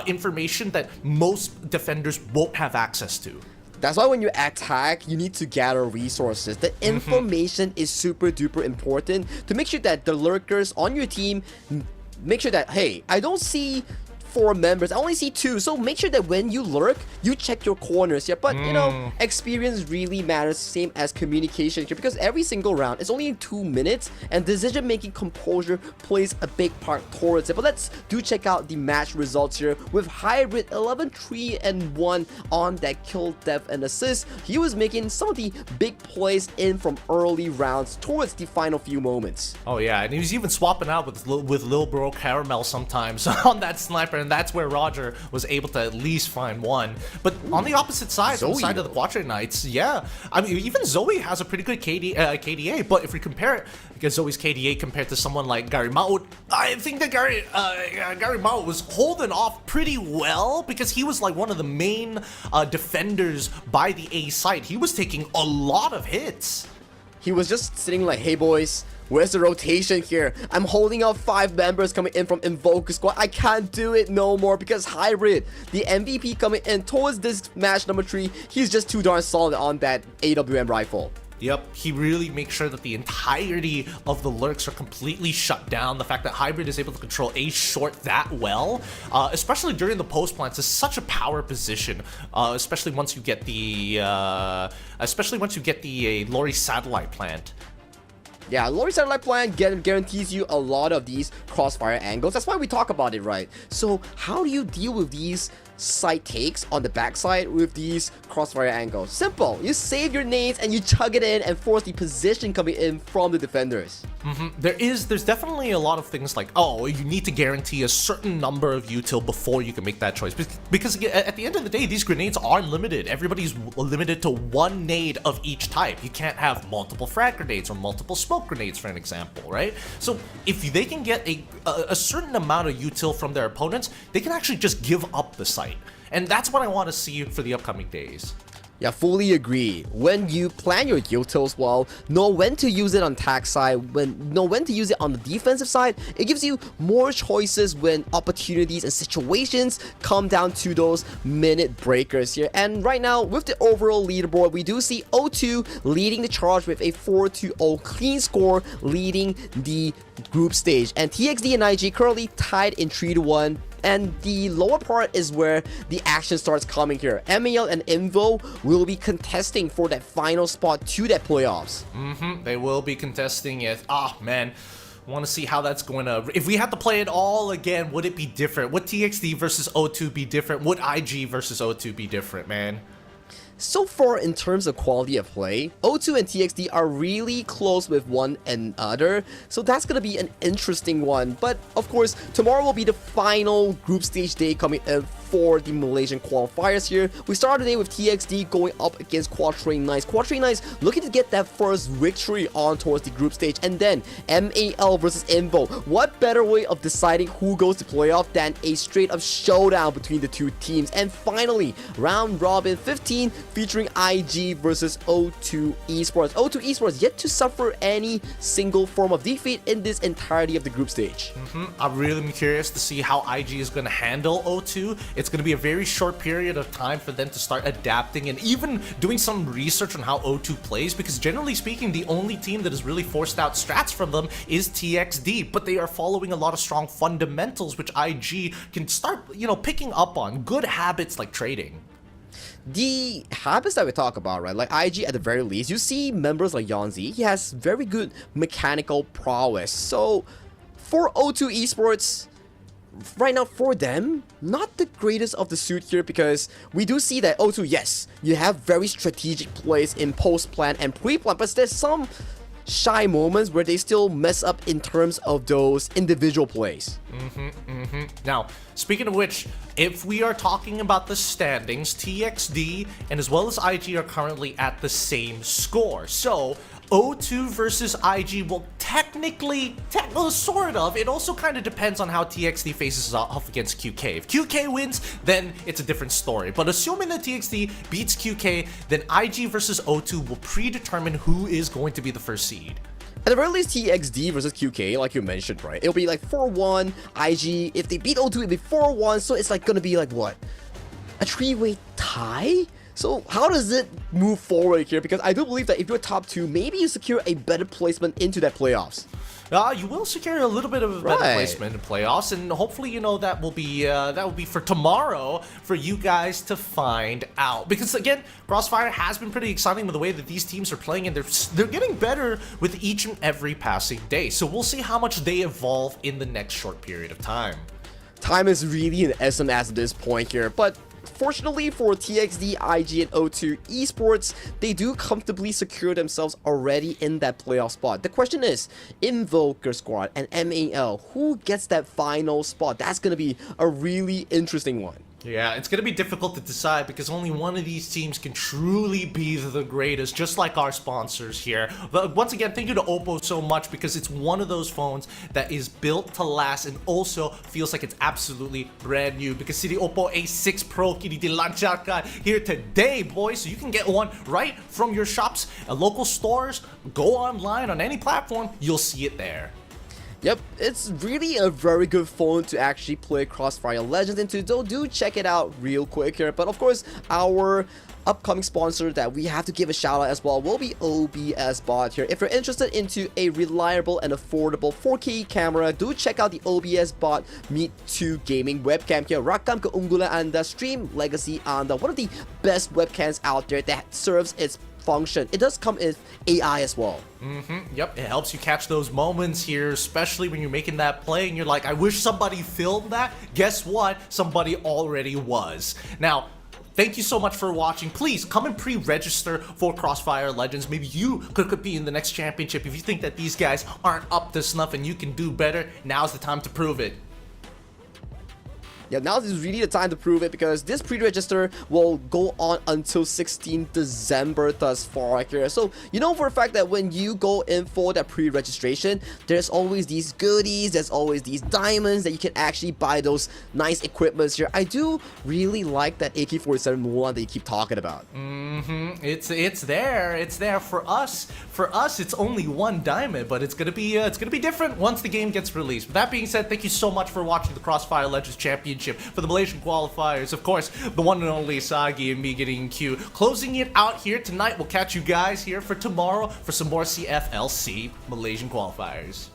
information that most defenders won't have access to. That's why when you attack, you need to gather resources. The information is super duper important to make sure that the lurkers on your team make sure that, hey, I don't see 4 members, I only see 2, so make sure that when you lurk, you check your corners here. But you know, experience really matters, same as communication here, because every single round is only in 2 minutes, and decision-making composure plays a big part towards it. But let's do check out the match results here with Hybrid 11-3-1 on that kill, death, and assist. He was making some of the big plays in from early rounds towards the final few moments. Oh yeah, and he was even swapping out with Lil Bro Caramel sometimes on that sniper, and that's where Roger was able to at least find one. But on the opposite side, on the side of the Quatrain Knights, yeah, I mean, even Zoe has a pretty good KDA, but if we compare it, because Zoe's KDA compared to someone like Gary Maut, I think that Gary Maut was holding off pretty well, because he was like one of the main defenders by the A site. He was taking a lot of hits. He was just sitting like, hey boys, where's the rotation here? I'm holding up 5 members coming in from Invoker Squad. I can't do it no more because Hybrid, the MVP coming in towards this match number 3, he's just too darn solid on that AWM rifle. Yep, he really makes sure that the entirety of the lurks are completely shut down. The fact that Hybrid is able to control A short that well, especially during the post plants, is such a power position. Especially once you get the Lori satellite plant. Yeah, Lori Satellite Plan guarantees you a lot of these crossfire angles. That's why we talk about it, right? So how do you deal with these side takes on the backside with these crossfire angles? Simple. You save your nades and you chug it in and force the position coming in from the defenders. There's definitely a lot of things like, oh, you need to guarantee a certain number of util before you can make that choice. Because at the end of the day, these grenades are limited. Everybody's limited to 1 nade of each type. You can't have multiple frag grenades or multiple smoke grenades, for an example, right? So if they can get a certain amount of util from their opponents, they can actually just give up the site. And that's what I want to see for the upcoming days. Yeah, fully agree. When you plan your utils well, know when to use it on attack side, know when to use it on the defensive side, it gives you more choices when opportunities and situations come down to those minute breakers here. And right now, with the overall leaderboard, we do see O2 leading the charge with a 4-0 clean score, leading the group stage. And TXD and IG currently tied in 3-1. And the lower part is where the action starts coming here. MAL and Invo will be contesting for that final spot to that playoffs. They will be contesting it. Ah, man. Want to see how that's going to... If we had to play it all again, would it be different? Would TXD versus O2 be different? Would IG versus O2 be different, man? So far, in terms of quality of play, O2 and TXD are really close with one another, so that's gonna be an interesting one. But of course, tomorrow will be the final group stage day coming in for the Malaysian qualifiers here. We start today with TXD going up against Quatrain Knights. Quatrain Knights looking to get that first victory on towards the group stage, and then MAL versus Invo. What better way of deciding who goes to playoff than a straight up showdown between the two teams? And finally, round robin 15 featuring IG versus O2 Esports. O2 Esports yet to suffer any single form of defeat in this entirety of the group stage. I'm really curious to see how IG is going to handle O2. It's going to be a very short period of time for them to start adapting and even doing some research on how O2 plays, because generally speaking, the only team that has really forced out strats from them is TXD, but they are following a lot of strong fundamentals which IG can start, picking up on. Good habits like trading. The habits that we talk about, right, like IG at the very least, you see members like Yonzi, he has very good mechanical prowess. So for O2 Esports, right now for them, not the greatest of the suit here, because we do see that O2, yes, you have very strategic plays in post-plan and pre-plan, but there's some shy moments where they still mess up in terms of those individual plays. Now, speaking of which, if we are talking about the standings, TXD and as well as IG are currently at the same score. So O2 versus IG will technically, sort of, it also kind of depends on how TXD faces off against QK. If QK wins, then it's a different story. But assuming that TXD beats QK, then IG versus O2 will predetermine who is going to be the first seed. At the very least, TXD versus QK, like you mentioned, right? It'll be like 4-1, IG, if they beat O2, it'll be 4-1, so it's like gonna be like, what? A 3-way tie? So how does it move forward here? Because I do believe that if you're top 2, maybe you secure a better placement into that playoffs. You will secure a little bit of a better placement in playoffs, and hopefully, that will be for tomorrow for you guys to find out. Because again, CrossFire has been pretty exciting with the way that these teams are playing, and they're getting better with each and every passing day. So we'll see how much they evolve in the next short period of time. Time is really an essence at this point here, but fortunately for TXD, IG, and O2 Esports, they do comfortably secure themselves already in that playoff spot. The question is, Invoker Squad and MAL, who gets that final spot? That's going to be a really interesting one. Yeah, it's going to be difficult to decide because only one of these teams can truly be the greatest, just like our sponsors here. But once again, thank you to Oppo so much because it's one of those phones that is built to last and also feels like it's absolutely brand new. Because see the Oppo A6 Pro kini dilancarkan here today, boys. So you can get one right from your shops at local stores. Go online on any platform, you'll see it there. Yep, it's really a very good phone to actually play Crossfire Legends into, so do check it out real quick here. But of course, our upcoming sponsor that we have to give a shout out as well will be OBS Bot here. If you're interested into a reliable and affordable 4K camera, do check out the OBS Bot Meet 2 gaming webcam here. Rakam keunggulan Anda, stream legacy Anda. One of the best webcams out there that serves its function. It does come with AI as well. Yep, it helps you catch those moments here, especially when you're making that play and you're like, I wish somebody filmed that. Guess what? Somebody already was. Now, thank you so much for watching. Please come and pre-register for Crossfire Legends. Maybe you could be in the next championship. If you think that these guys aren't up to snuff and you can do better, now's the time to prove it. Yeah, now is really the time to prove it because this pre-register will go on until 16 December thus far here. So, you know for a fact that when you go in for that pre-registration, there's always these goodies, there's always these diamonds that you can actually buy those nice equipments here. I do really like that AK-47 Mulan that you keep talking about. It's there for us. For us, it's only one diamond, but it's gonna be different once the game gets released. With that being said, thank you so much for watching the Crossfire Legends Championship for the Malaysian qualifiers. Of course, the one and only Sagi and me getting Q. Closing it out here tonight. We'll catch you guys here for tomorrow for some more CFLC Malaysian qualifiers.